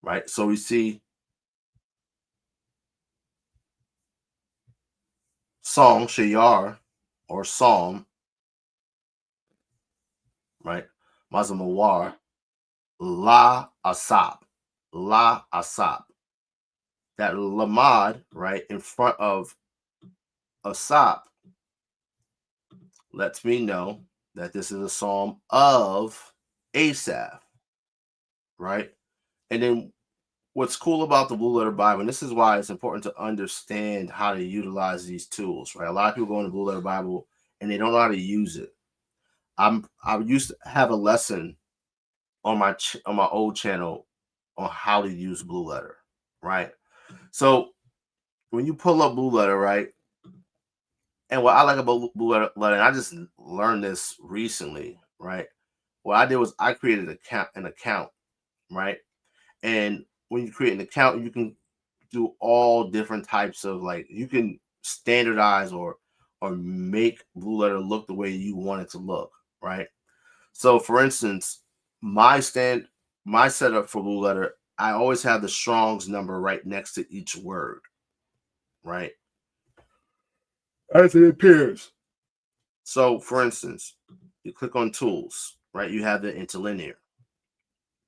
Right? So we see song, shayar, or psalm, right? Mazamawar, la asap. That lamad, right, in front of asap lets me know that this is a psalm of Asaph, right? And then what's cool about the Blue Letter Bible, and this is why it's important to understand how to utilize these tools, right? A lot of people go into Blue Letter Bible and they don't know how to use it. I used to have a lesson on my old channel on how to use Blue Letter, right? So when you pull up Blue Letter, right? And what I like about Blue Letter, and I just learned this recently, right? What I did was I created an account, right? And when you create an account, you can do all different types of, like, you can standardize or make Blue Letter look the way you want it to look, right? So for instance, my setup for Blue Letter, I always have the Strong's number right next to each word, right? As it appears. So for instance, you click on tools, right? You have the interlinear,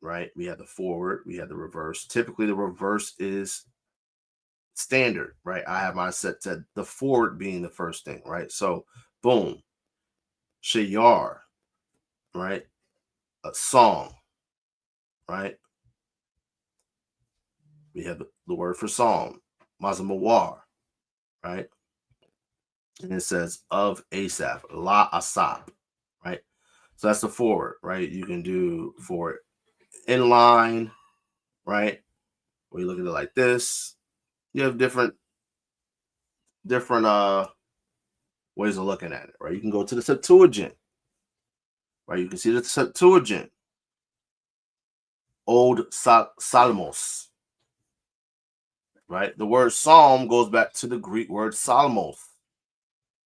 right? We have the forward, we have the reverse. Typically the reverse is standard, right? I have my set to the forward being the first thing, right? So boom, shayar, right? A song, right? We have the word for psalm, mazamawar, right? And it says of Asaph, laAhawah, right? So that's the forward, right? You can do forward inline, right? Where you look at it like this. You have different ways of looking at it, right? You can go to the Septuagint, right? You can see the Septuagint, Old Salmos, right? The word psalm goes back to the Greek word salmos,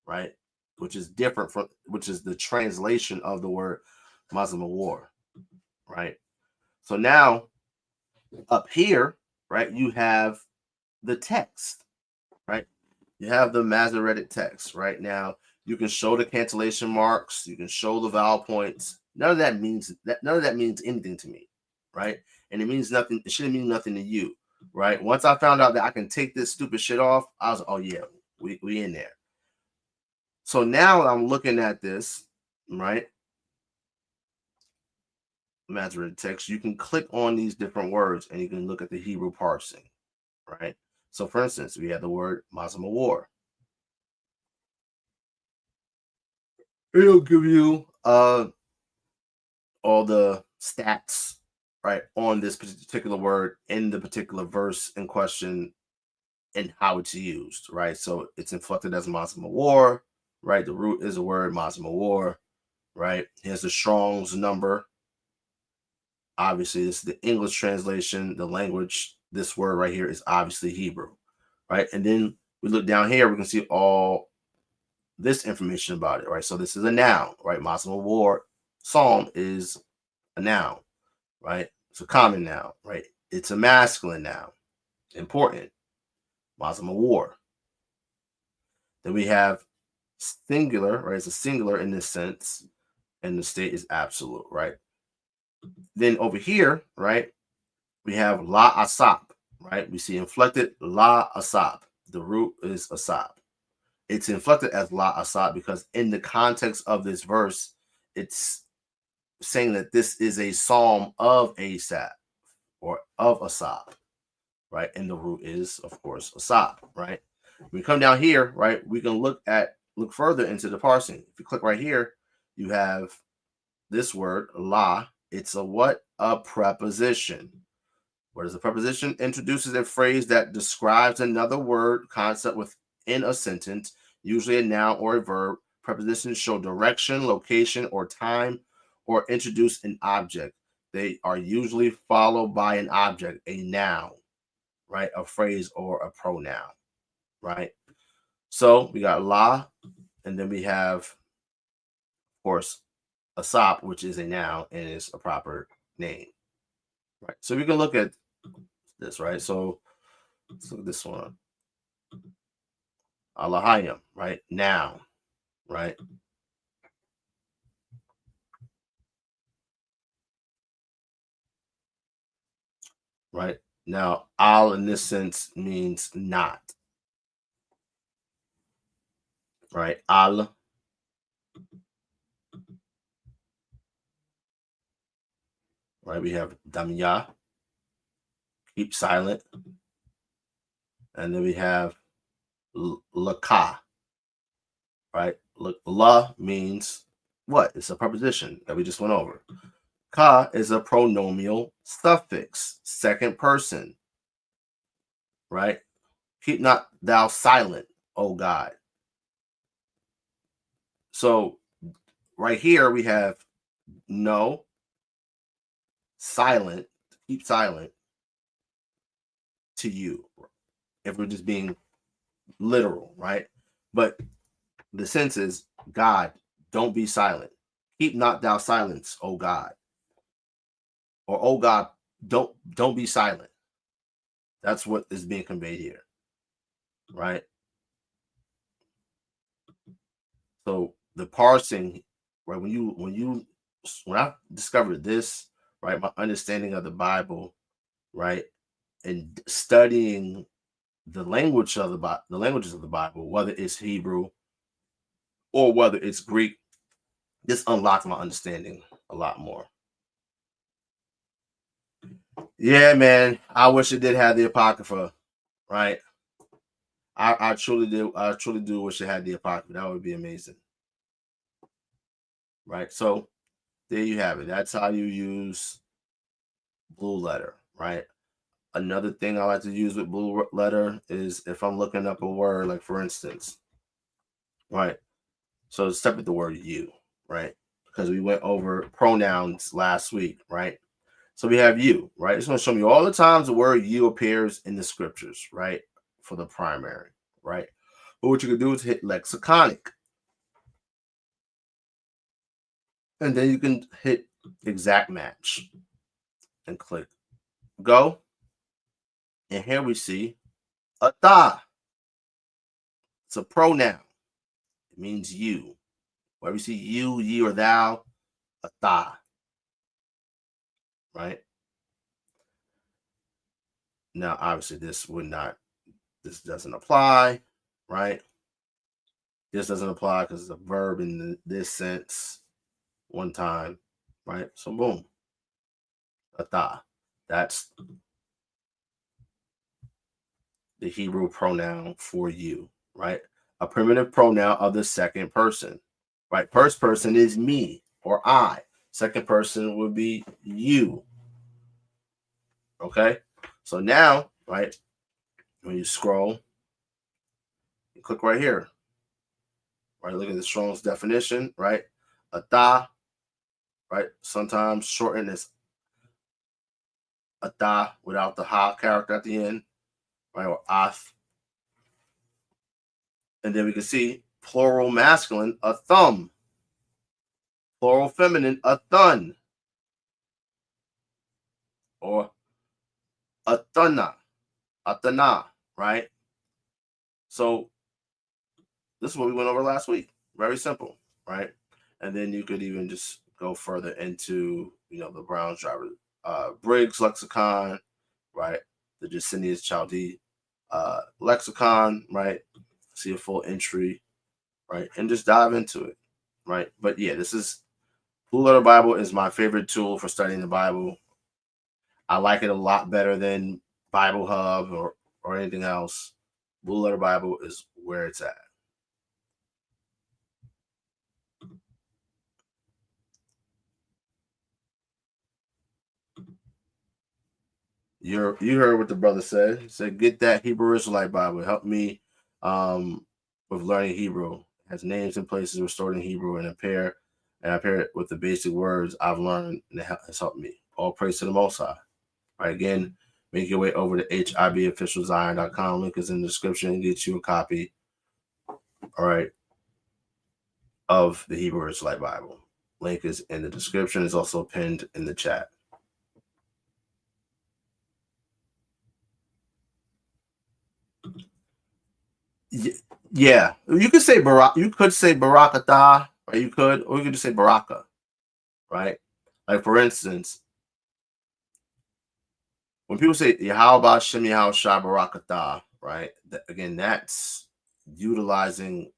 right? Which is different from, which is the translation of the word mazamawar, right? So now up here, right, you have the text, right? You have the Masoretic text, right? Now you can show the cancellation marks, you can show the vowel points. None of that means anything to me, right? And it means nothing. It shouldn't mean nothing to you, right? Once I found out that I can take this stupid shit off, I was like, oh yeah, we in there. So now I'm looking at this, right? Masoretic text. You can click on these different words and you can look at the Hebrew parsing, right? So for instance, we have the word mazamawar. It'll give you all the stats, right, on this particular word in the particular verse in question and how it's used, right? So it's inflected as mazamawar, right? The root is the word mazamawar, right? Here's the Strong's number. Obviously, this is the English translation. The language, this word right here is obviously Hebrew, right? And then we look down here, we can see all this information about it, right? So this is a noun, right? Mazamawar psalm is a noun, right? It's a common noun, right? It's a masculine noun. Important. Mazamawar. Then we have singular, right? It's a singular in this sense, and the state is absolute, right? Then over here, right, we have laAhawah, right? We see inflected laAhawah. The root is asab. It's inflected as laAhawah because in the context of this verse, it's saying that this is a psalm of Asaph or of Asaph, right? And the root is, of course, Asaph, right? When we come down here, right, we can look further into the parsing. If you click right here, you have this word la. It's a what? A preposition. What is a preposition? Introduces a phrase that describes another word concept within a sentence, usually a noun or a verb. Prepositions show direction, location, or time, or introduce an object. They are usually followed by an object, a noun, right? A phrase or a pronoun, right? So we got la, and then we have, of course, asap, which is a noun and is a proper name, right? So we can look at this, right? So let's look at this one. Alahayim, right? Noun, right? Right? Now, al in this sense means not, right? Al, right? We have damya, keep silent. And then we have laka, right? La means what? It's a preposition that we just went over. Ka is a pronominal suffix, second person, right? Keep not thou silent, O God. So right here we have no, silent, keep silent to you. If we're just being literal, right? But the sense is, God, don't be silent. Keep not thou silence, O God. Or, oh God, don't be silent. That's what is being conveyed here, right? So the parsing, right? When I discovered this, right, my understanding of the Bible, right, and studying the languages of the Bible, whether it's Hebrew or whether it's Greek, this unlocked my understanding a lot more. Yeah, man, I wish it did have the Apocrypha, right? I truly do. I truly do wish it had the Apocrypha. That would be amazing, right? So there you have it. That's how you use Blue Letter, right? Another thing I like to use with Blue Letter is if I'm looking up a word, like for instance, right? So let's start with the word you, right? Because we went over pronouns last week, right? So we have you, right? It's going to show me all the times the word you appears in the scriptures, right? For the primary, right? But what you can do is hit lexiconic. And then you can hit exact match and click go. And here we see a tha. It's a pronoun. It means you. Where we see you, ye, or thou, a tha. Right? Now, obviously, this doesn't apply, right? This doesn't apply because it's a verb in this sense one time, right? So boom, a tha. That's the Hebrew pronoun for you, right? A primitive pronoun of the second person, right? First person is me or I. Second person would be you. Okay? So now, right, when you scroll, you click right here. Right, look at the Strong's definition, right? A tha, right? Sometimes shortened as a tha without the ha character at the end, right? Or ath. And then we can see plural masculine, a thumb. Plural feminine, a thun. Or athana, right? So this is what we went over last week. Very simple, right? And then you could even just go further into, the Brown's Driver Briggs lexicon, right? The Jacinius Chaldee lexicon, right? See a full entry, right? And just dive into it, right? But yeah, Blue Letter Bible is my favorite tool for studying the Bible. I like it a lot better than Bible Hub or anything else. Blue Letter Bible is where it's at. You heard what the brother said. He said, get that Hebrew Israelite Bible. Help me with learning Hebrew. It has names and places restored in Hebrew and I pair it with the basic words I've learned, and it has helped me. All praise to the Most High. All right, again, make your way over to HIBofficialzion.com. Link is in the description and get you a copy, all right, of the Hebrew Israelite Bible. Link is in the description. It's also pinned in the chat. Yeah, you could say Barakath, or you could just say Baraka, right? Like for instance, when people say YAHAWAH, shanyam-ishar, Barakath, right? Again, that's utilizing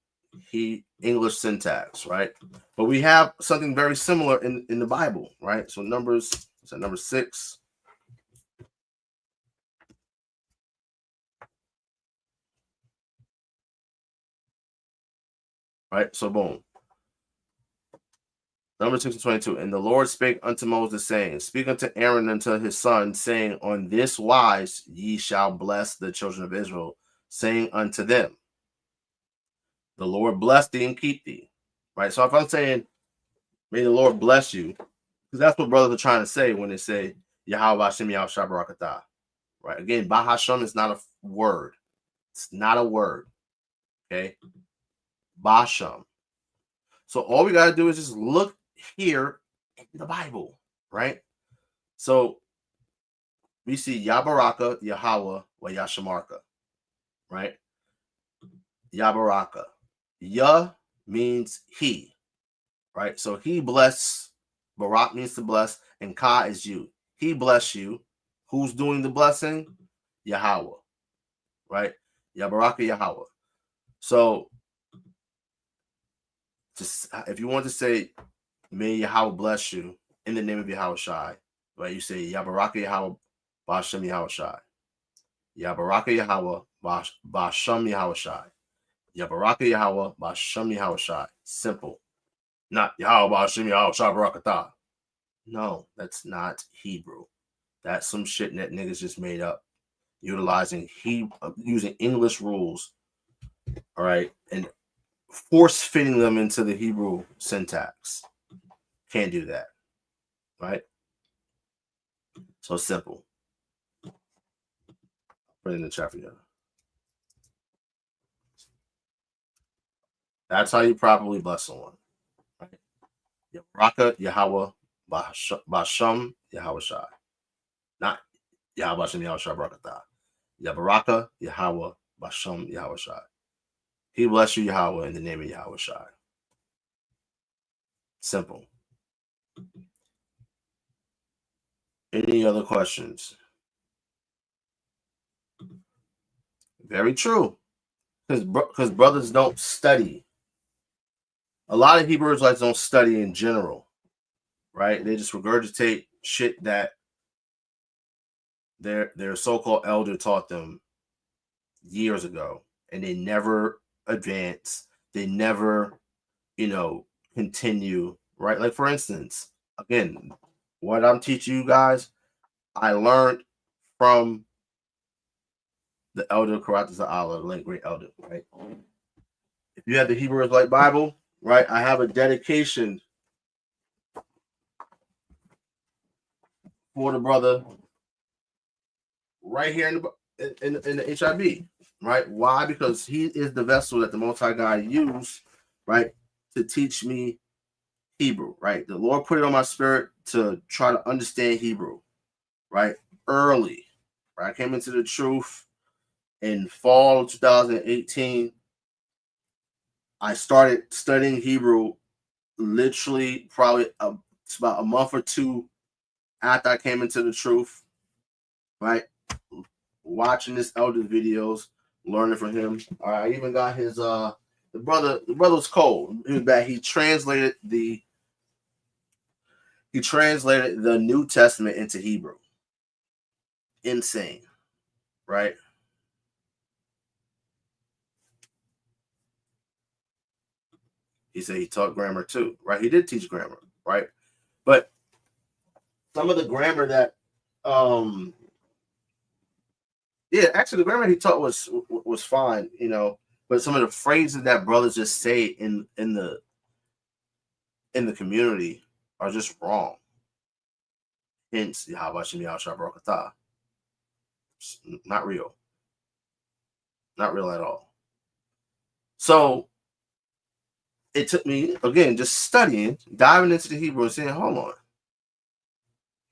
English syntax, right? But we have something very similar in the Bible, right? So Numbers So number 6. Right, so boom. Number 6 and 22. And the Lord spake unto Moses, saying, Speak unto Aaron and unto his son, saying, On this wise ye shall bless the children of Israel, saying unto them, The Lord bless thee and keep thee. Right, so if I'm saying, May the Lord bless you, because that's what brothers are trying to say when they say, YAHAWAH, Shar Barakath. Right, again, basham is not a word. It's not a word. Okay, basham. So all we got to do is just look here in the Bible, right? So we see Barakath, YAHAWAH, YAHAWAH, right? Barakath. Yah means he, right? So he bless. Barak means to bless, and Ka is you. He bless you. Who's doing the blessing? Yahawah, right? Barakath, YAHAWAH. So just if you want to say, May Yahawah bless you in the name of Yahawashi, right? You say, Barakath, YAHAWAH, basham Yahawashi. Barakath, YAHAWAH, basham Yahawashi. Barakath, YAHAWAH, basham Yahawashi. Simple. Not YAHAWAH, basham Yahawashi, Shar Barakath. No, that's not Hebrew. That's some shit that niggas just made up, using English rules, all right, and force fitting them into the Hebrew syntax. Can't do that, right? So simple. Put it in the chat for you. That's how you properly bless someone, right? Barakath, YAHAWAH, basham Yahawashi. Not YAHWAH, YAHWAH, Shar Barakath. Barakath, YAHAWAH, basham Yahawashi. He bless you, Yahweh, in the name of Yahawashi. Simple. Any other questions? Very true. Because brothers don't study. A lot of Hebrew Israelites don't study in general, right? They just regurgitate shit that their so-called elder taught them years ago, and they never advance. They never, continue, right? Like, for instance, again, what I'm teaching you guys, I learned from the elder tazayazath, the late great elder, right? If you have the Hebrew Israelite Bible, right, I have a dedication for the brother right here in the HIB, right? Why? Because he is the vessel that the Most High God used, right, to teach me Hebrew, right? The Lord put it on my spirit to try to understand Hebrew, right? Early, right? I came into the truth in fall of 2018. I started studying Hebrew literally probably it's about a month or two after I came into the truth, right? Watching this elder's videos, learning from him. I even got his the brother was cold. He was bad. He translated the New Testament into Hebrew. Insane, right? He said he taught grammar too, right? He did teach grammar, right? But some of the grammar that actually the grammar he taught was fine, but some of the phrases that brothers just say in the community are just wrong. Hence, Yahawashi, Shar Barakath. Not real. Not real at all. So it took me, again, just studying, diving into the Hebrew and saying, hold on.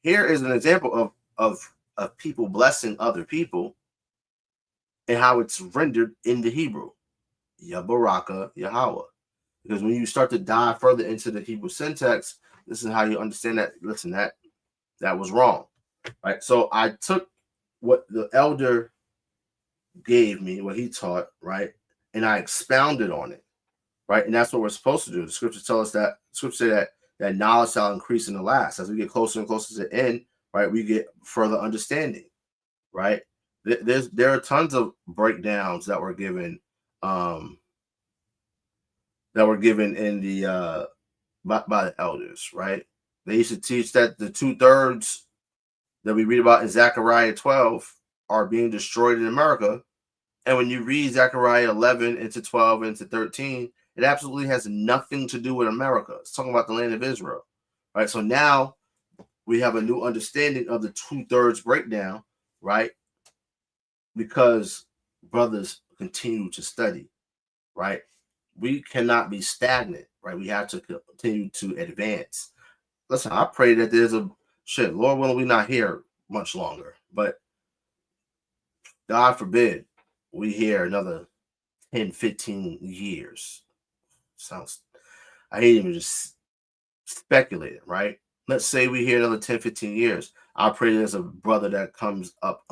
Here is an example of people blessing other people and how it's rendered in the Hebrew. Barakath, YAHAWAH. Because when you start to dive further into the Hebrew syntax, this is how you understand that, listen, that was wrong, right? So I took what the elder gave me, what he taught, right? And I expounded on it, right? And that's what we're supposed to do. The scriptures tell us that, scriptures say that that knowledge shall increase in the last. As we get closer and closer to the end, right, we get further understanding, right? There are tons of breakdowns that were given in the by the elders, right? They used to teach that the 2/3 that we read about in Zechariah 12 are being destroyed in America. And when you read Zechariah 11 into 12 into 13, it absolutely has nothing to do with America. It's talking about the land of Israel, right? So now we have a new understanding of the 2/3 breakdown, right? Because brothers continue to study, right? We cannot be stagnant, right? We have to continue to advance. Listen, I pray that there's a shit, Lord willing, we're not here much longer, but God forbid we hear another 10, 15 years. Sounds, I hate even just speculating, right? Let's say we hear another 10, 15 years. I pray there's a brother that comes up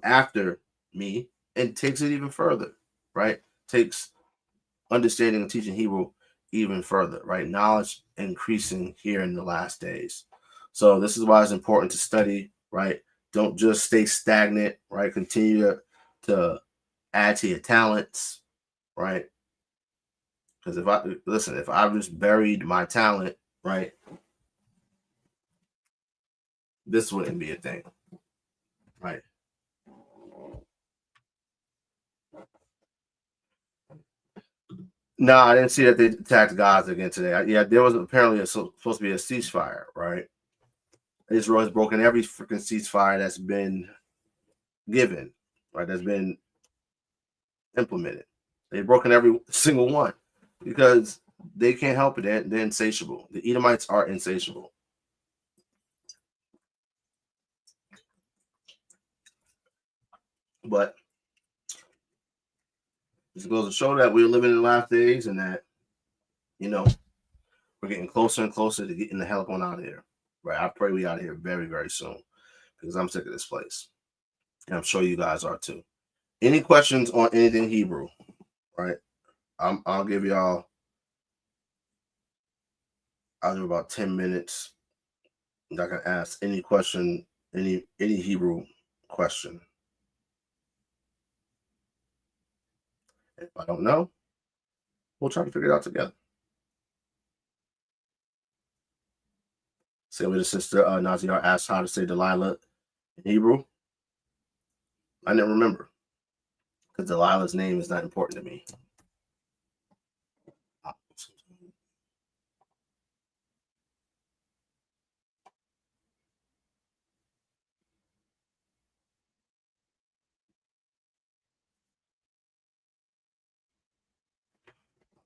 after me and takes it even further, right? Takes understanding and teaching Hebrew even further, right? Knowledge increasing here in the last days. So this is why it's important to study, right? Don't just stay stagnant, right? Continue to add to your talents, right? Because if I just buried my talent, right, this wouldn't be a thing, right? No, I didn't see that they attacked Gaza again today. Yeah, there was apparently supposed to be a ceasefire, right? Israel has broken every freaking ceasefire that's been given, right? That's been implemented. They've broken every single one because they can't help it. They're insatiable. The Edomites are insatiable. But this goes to show that we're living in the last days and that, we're getting closer and closer to getting the hell on out of here. Right? I pray we out of here very, very soon because I'm sick of this place. And I'm sure you guys are too. Any questions on anything Hebrew? Right? I'll give y'all. I'll give about 10 minutes. I can ask any question, any Hebrew question. If I don't know, we'll try to figure it out together. Say what the sister Nazir asked how to say Delilah in Hebrew. I didn't remember because Delilah's name is not important to me.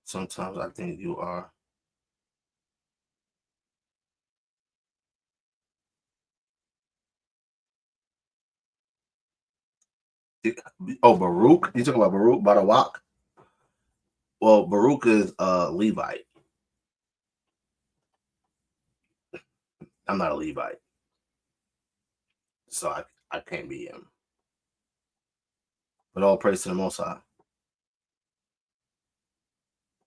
Sometimes I think you are. Oh, Baruch? You talking about Baruch Badawak? Well, Baruch is a Levite. I'm not a Levite, so I can't be him. But all praise to the Most High.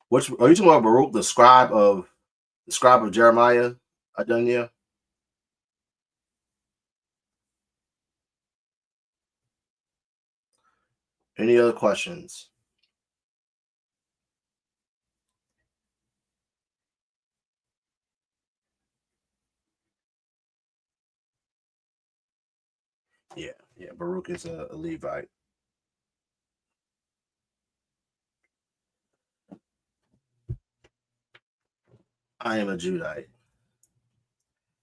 Which are you talking about? Baruch, the scribe of Jeremiah, Adoniah? Any other questions? Yeah. Baruch is a Levite. I am a Judite.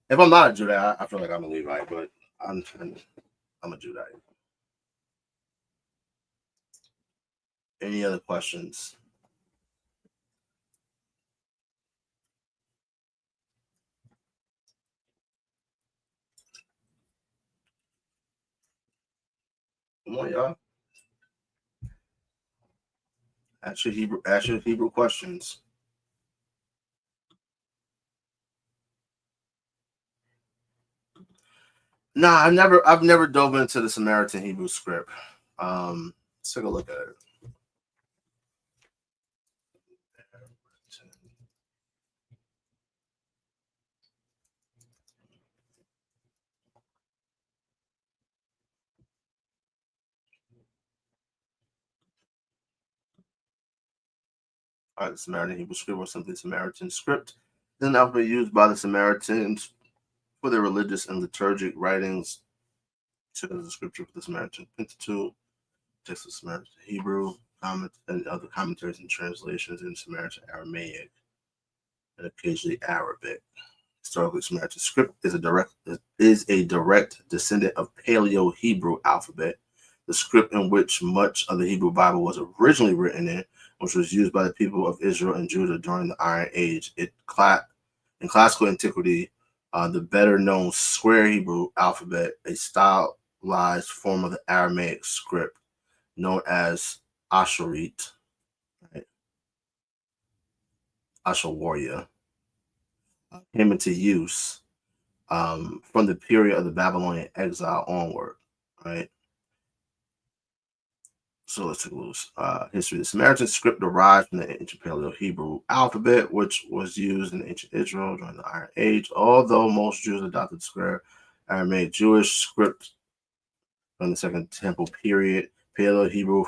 If I'm not a Judite, I feel like I'm a Levite, but I'm a Judite. Any other questions? Come on, y'all. Ask your Hebrew questions. Nah, I've never dove into the Samaritan Hebrew script. Let's take a look at it. The Samaritan Hebrew script, or simply Samaritan script, is an alphabet used by the Samaritans for their religious and liturgic writings, such as the scripture for the Samaritan Pentateuch, text of Samaritan Hebrew, and other commentaries and translations in Samaritan Aramaic, and occasionally Arabic. Historically, Samaritan script is a direct descendant of Paleo Hebrew alphabet, the script in which much of the Hebrew Bible was originally written in, which was used by the people of Israel and Judah during the Iron Age. In classical antiquity, the better-known Square Hebrew alphabet, a stylized form of the Aramaic script known as Asherit, right? YAHAWAH, came into use from the period of the Babylonian exile onward, right? So let's take a look. History. The Samaritan script derived from the ancient Paleo Hebrew alphabet, which was used in ancient Israel during the Iron Age. Although most Jews adopted Square Aramaic Jewish script from the Second Temple period, Paleo Hebrew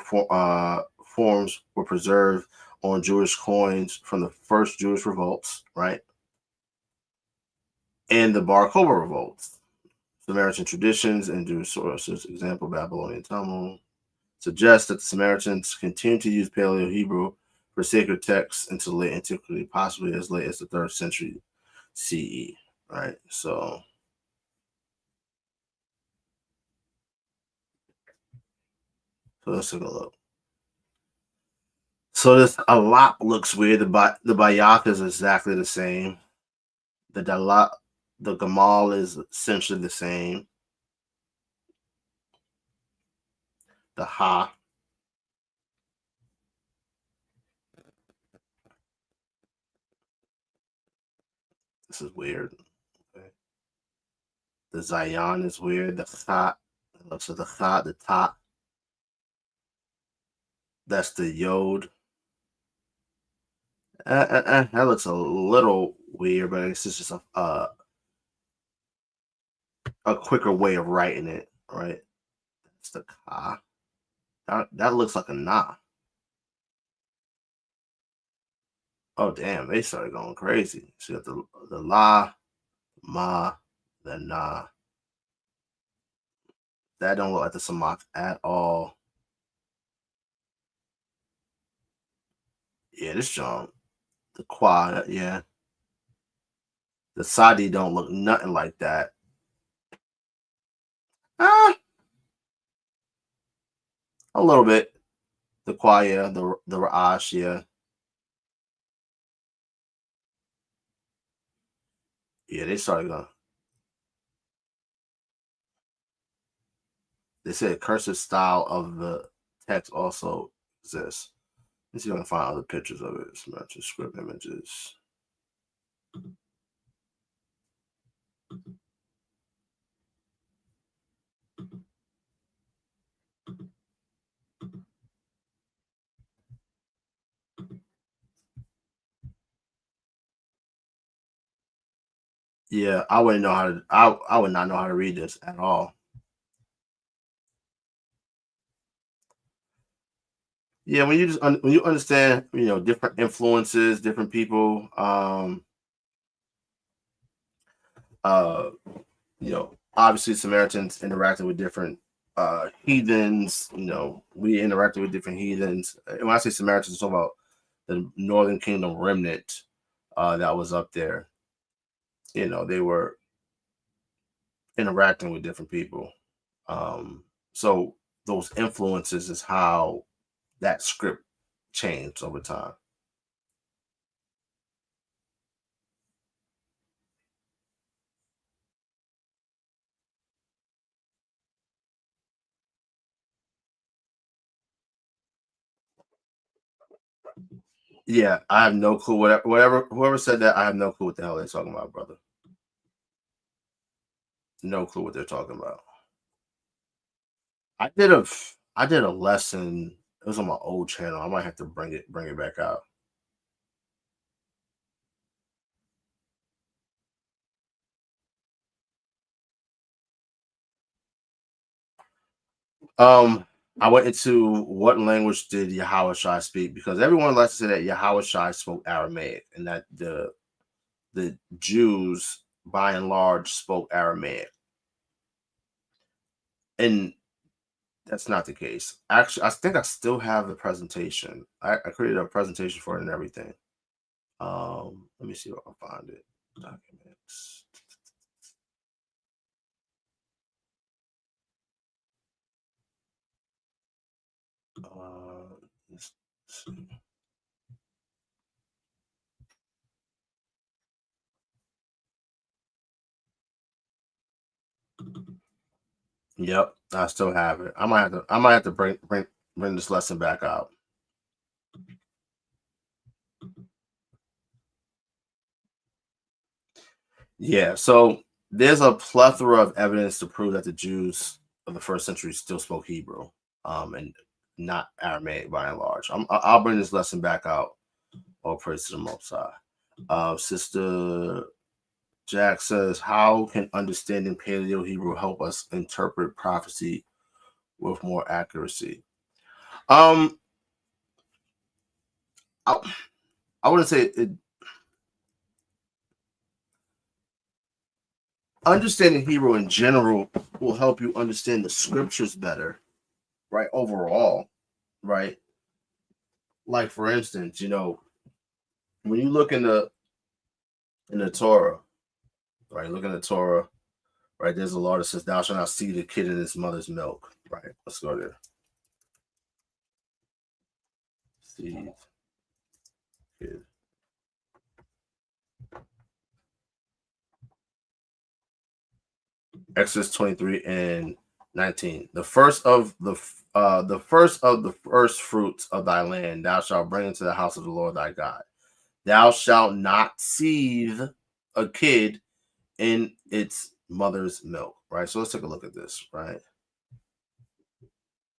forms were preserved on Jewish coins from the first Jewish revolts, right? And the Barakath revolts. Samaritan traditions and Jewish sources, example Babylonian Talmud, suggest that the Samaritans continued to use Paleo Hebrew for sacred texts into late antiquity, possibly as late as the 3rd century CE, right? So let's take a look. So this a lot looks weird. The Bayat is exactly the same. The Dalat, the Gamal is essentially the same. The Ha. This is weird. Okay. The Zayan is weird. The Khat. So the Khat, the Ta. That's the Yod. That looks a little weird, but it's just a quicker way of writing it, right? It's the Ka. That looks like a Na. Oh damn, they started going crazy. So you got the La, Ma, the Na. That don't look like the Samak at all. Yeah, this John, the Qua, yeah. The Sadi don't look nothing like that. Ah, a little bit. The Qua, yeah. The Ra'ash, yeah. Yeah, they started going. They said cursive style of the text also exists. Let's see if I can find other pictures of it. Some actual script images. Yeah, I wouldn't know how to. I would not know how to read this at all. Yeah, when when you understand, different influences, different people, uh, obviously Samaritans interacted with different heathens. We interacted with different heathens. And when I say Samaritans, I'm talking about the Northern Kingdom remnant that was up there. They were interacting with different people. So those influences is how that script changed over time. Yeah, I have no clue. Whoever said that, I have no clue what the hell they're talking about, brother. No clue what they're talking about. I did a lesson. It was on my old channel. I might have to bring it back out. Um, I went into what language did Yahawashi speak, because everyone likes to say that Yahawashi spoke Aramaic and that the Jews by and large spoke Aramaic. And that's not the case. Actually, I think I still have the presentation. I created a presentation for it and everything. Let me see if I can find it. Documents. Let's see. Yep, I still have it. I might have to bring this lesson back out. Yeah, so there's a plethora of evidence to prove that the Jews of the first century still spoke Hebrew, and not Aramaic by and large. I'll bring this lesson back out. All praise to the Most High. Sister Jack says, how can understanding Paleo Hebrew help us interpret prophecy with more accuracy? I wouldn't say it. Understanding Hebrew in general will help you understand the scriptures better, right? Overall, right? Like, for instance, when you look in the Torah, right? Look in the Torah, right? There's a law that says, "Thou shalt not see the kid in his mother's milk." Right? Let's go there. See kid. Exodus 23 and 19. The first of the first fruits of thy land thou shalt bring into the house of the Lord thy God. Thou shalt not seethe a kid in its mother's milk. Right. So let's take a look at this. Right.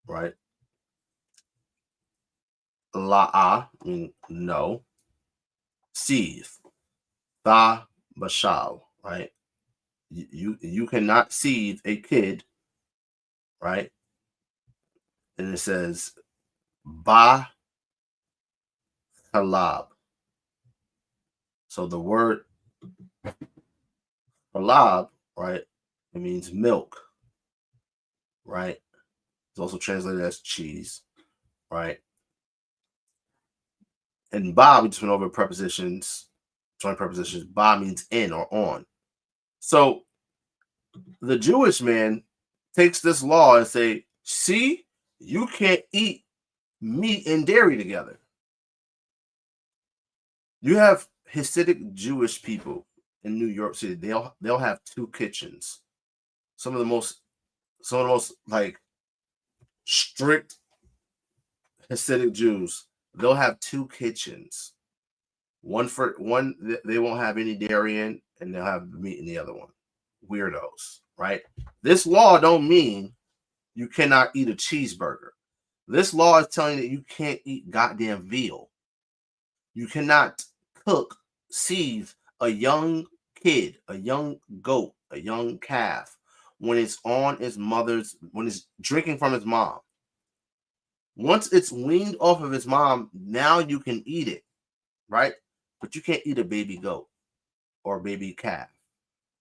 Right. La'ah mean no. Seethe. Tha bashal. Right. You cannot seethe a kid. Right. And it says ba halab. So the word halab, right, it means milk, right? It's also translated as cheese, right? And ba, we just went over prepositions, joint prepositions. Ba means in or on. So the Jewish man takes this law and say, see, you can't eat meat and dairy together. You have Hasidic Jewish people in New York City. They'll have two kitchens. Some of the most like strict Hasidic Jews, they'll have two kitchens. One they won't have any dairy in, and they'll have meat in the other one. Weirdos, right? This law don't mean you cannot eat a cheeseburger. This law is telling you that you can't eat goddamn veal. You cannot seethe a young kid, a young goat, a young calf when it's on its mother's, when it's drinking from its mom. Once it's weaned off of its mom, now you can eat it, right? But you can't eat a baby goat or a baby calf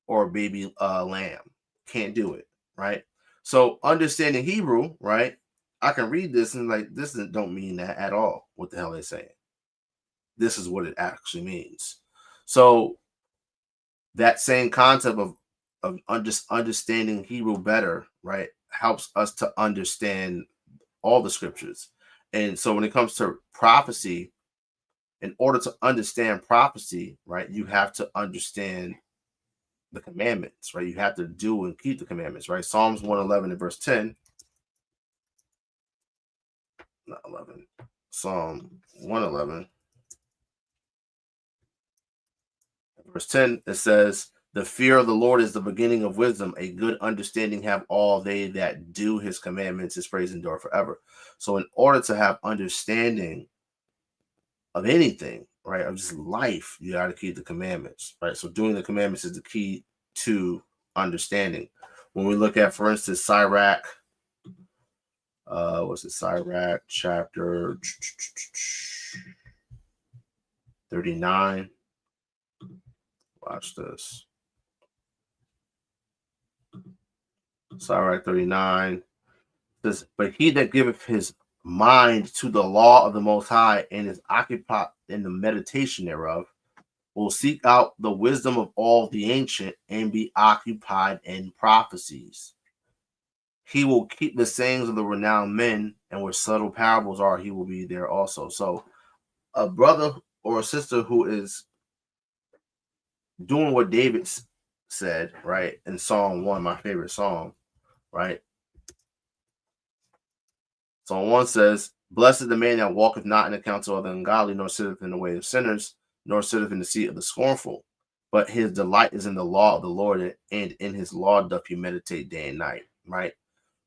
or a baby lamb. Can't do it, right? So understanding Hebrew, right? I can read this and like, this don't mean that at all. What the hell they're saying? This is what it actually means. So that same concept of understanding Hebrew better, right, helps us to understand all the scriptures. And so when it comes to prophecy, in order to understand prophecy, right, you have to understand the commandments, right? You have to do and keep the commandments, right? Psalms 111 and verse 10. Not 11. Psalm 111. Verse 10, it says, the fear of the Lord is the beginning of wisdom. A good understanding have all they that do his commandments. His praise endure forever. So in order to have understanding of anything, right, of just life, you got to keep the commandments, right? So doing the commandments is the key to understanding. When we look at, for instance, Sirach What's it? Sirach chapter 39. Watch this. Sirach 39 says, but he that giveth his mind to the law of the Most High and is occupied in the meditation thereof will seek out the wisdom of all the ancient and be occupied in prophecies. He will keep the sayings of the renowned men, and where subtle parables are, he will be there also. So a brother or a sister who is doing what David said, right, in Psalm 1, my favorite song, right? Psalm 1 says, blessed is the man that walketh not in the counsel of the ungodly, nor sitteth in the way of sinners, nor sitteth in the seat of the scornful. But his delight is in the law of the Lord, and in his law doth he meditate day and night, right?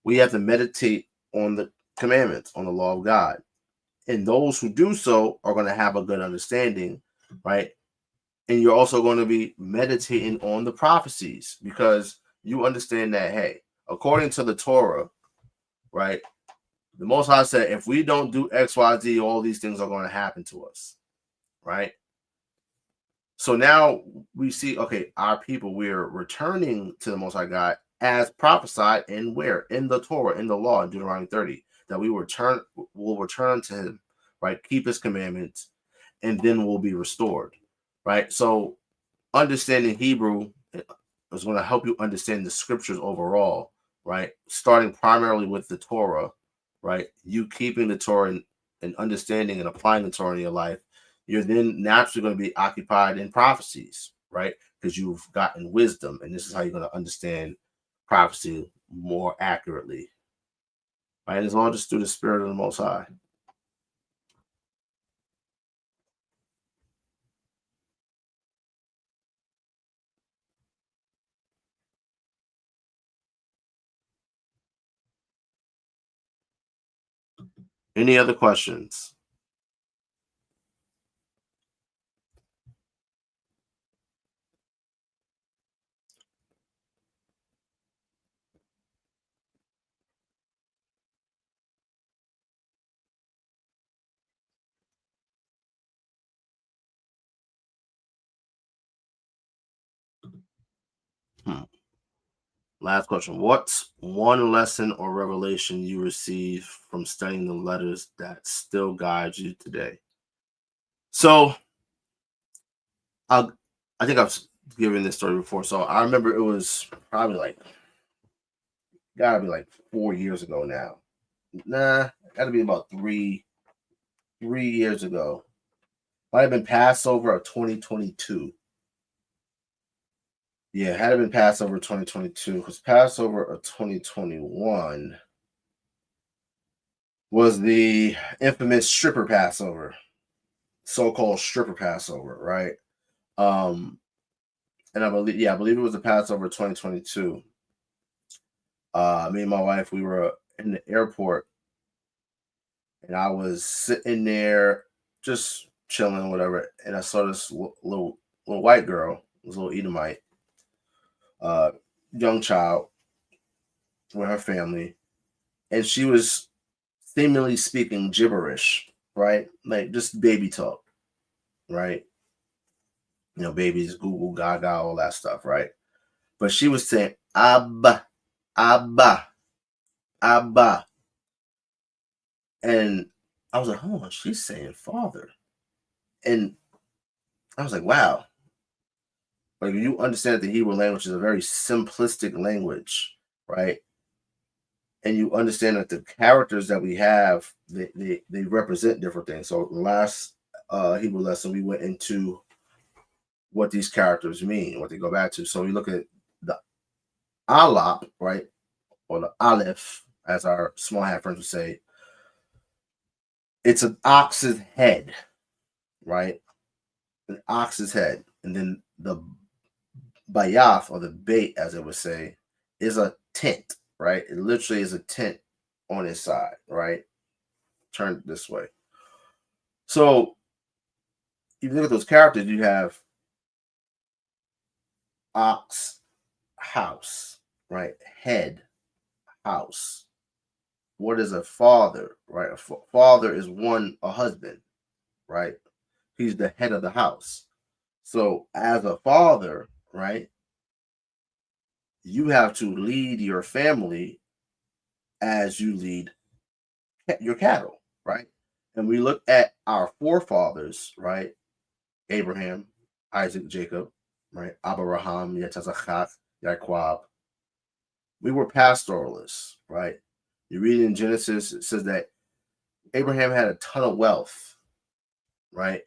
We have to meditate on the commandments, on the law of God. And those who do so are going to have a good understanding, right? And you're also going to be meditating on the prophecies because you understand that, hey, according to the Torah, right, the Most High said, if we don't do X, Y, Z, all these things are going to happen to us, right? So now we see, okay, our people, we're returning to the Most High God as prophesied in where? In the Torah, in the law, in Deuteronomy 30, that we will return to him, right? Keep his commandments, and then we'll be restored, right? So understanding Hebrew is going to help you understand the scriptures overall, right? Starting primarily with the Torah, right? You keeping the Torah and understanding and applying the Torah in your life, you're then naturally going to be occupied in prophecies, right? Because you've gotten wisdom, and this is how you're going to understand prophecy more accurately, right? It's all just through the Spirit of the Most High. Any other questions? Last question. What's one lesson or revelation you received from studying the letters that still guides you today? So I think I've given this story before. So I remember it was probably gotta be 4 years ago now. Nah, gotta be about three years ago. Might have been Passover of 2022. Yeah, had it been Passover 2022, because Passover of 2021 was the infamous stripper Passover, so-called stripper Passover, right? And I believe it was the Passover 2022. Me and my wife, we were in the airport, and I was sitting there just chilling, whatever, and I saw this little white girl, this little Edomite, young child with her family, and she was seemingly speaking gibberish, right? Like just baby talk, right? You know, babies, Google, Gaga, all that stuff, right? But she was saying Abba, Abba, Abba. And I was like, hold on, she's saying father. And I was like, wow. Like, you understand that the Hebrew language is a very simplistic language, right? And you understand that the characters that we have, they represent different things. So last Hebrew lesson, we went into what these characters mean, what they go back to. So we look at the alap, right? Or the aleph, as our small hat friends would say. It's an ox's head, right? An ox's head. And then the bayath, or the bait, as it would say, is a tent, right? It literally is a tent on its side, right? Turned this way. So if you look at those characters, you have ox, house, right? Head, house. what is a father, right? A father is a husband, right? He's the head of the house. So as a father, right, you have to lead your family as you lead your cattle, right? And we look at our forefathers, right? Abraham, Isaac, Jacob, right? Abraham, Yitzhak, Yaakov. We were pastoralists, right? You read in Genesis, it says that Abraham had a ton of wealth, right?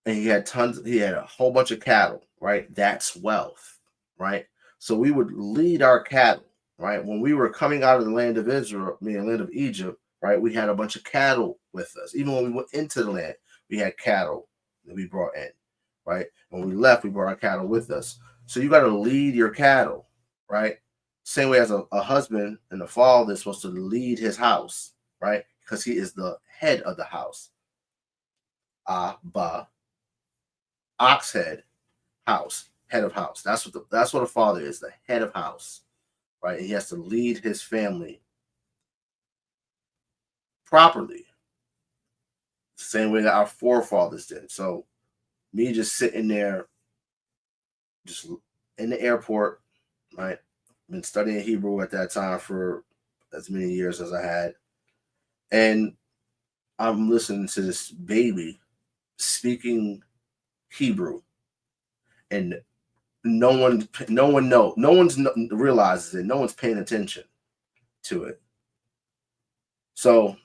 And he had a whole bunch of cattle, right? That's wealth, right? So we would lead our cattle, right? When we were coming out of the land of Israel, land of Egypt, right? We had a bunch of cattle with us. Even when we went into the land, we had cattle that we brought in, right? When we left, we brought our cattle with us. So you got to lead your cattle, right? Same way as a husband and a father is supposed to lead his house, right? Because he is the head of the house. Abba, ox head, house, head of house. That's what a father is, the head of house, right? And he has to lead his family properly, same way that our forefathers did. So me just sitting there, just in the airport, right? Been studying Hebrew at that time for as many years as I had, and I'm listening to this baby speaking Hebrew, and no one realizes it. No one's paying attention to it. So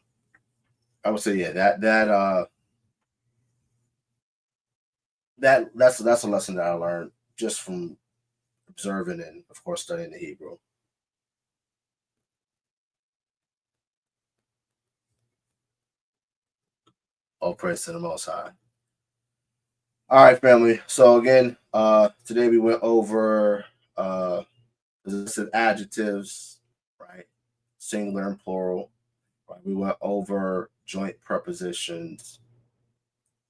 I would say, yeah, that's a lesson that I learned just from observing and, of course, studying the Hebrew. All praise to the Most High. All right, family. So again, today we went over possessive adjectives, right? Singular and plural. Right? We went over joint prepositions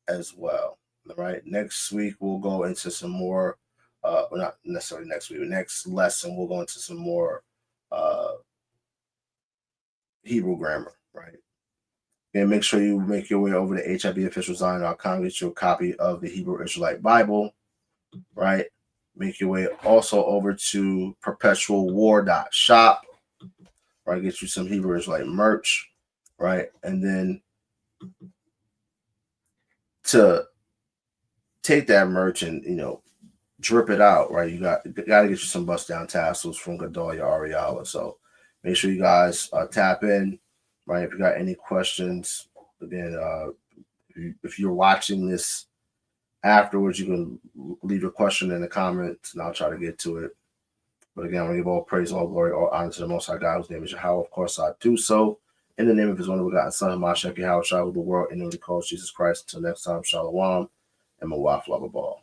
as well. All right. Next week we'll go into some more. Well, not necessarily next week. Next lesson we'll go into some more Hebrew grammar. Right. And make sure you make your way over to HIBofficialZion.com, get you a copy of the Hebrew Israelite Bible, right? Make your way also over to perpetualwar.shop, right? Get you some Hebrew Israelite merch, right? And then to take that merch and, drip it out, right? You got to get you some bust down tassels from Shar Ahrayahla. So make sure you guys tap in, right? If you got any questions, again, if you're watching this afterwards, you can leave your question in the comments and I'll try to get to it. But again, I want to give all praise, all glory, all honor to the Most High God, whose name is YAHAWAH. Of course, I do so in the name of his only begotten Son, YAHAWASHI, who the world inwardly calls Jesus Christ. Until next time, Shalawam and Matawathya.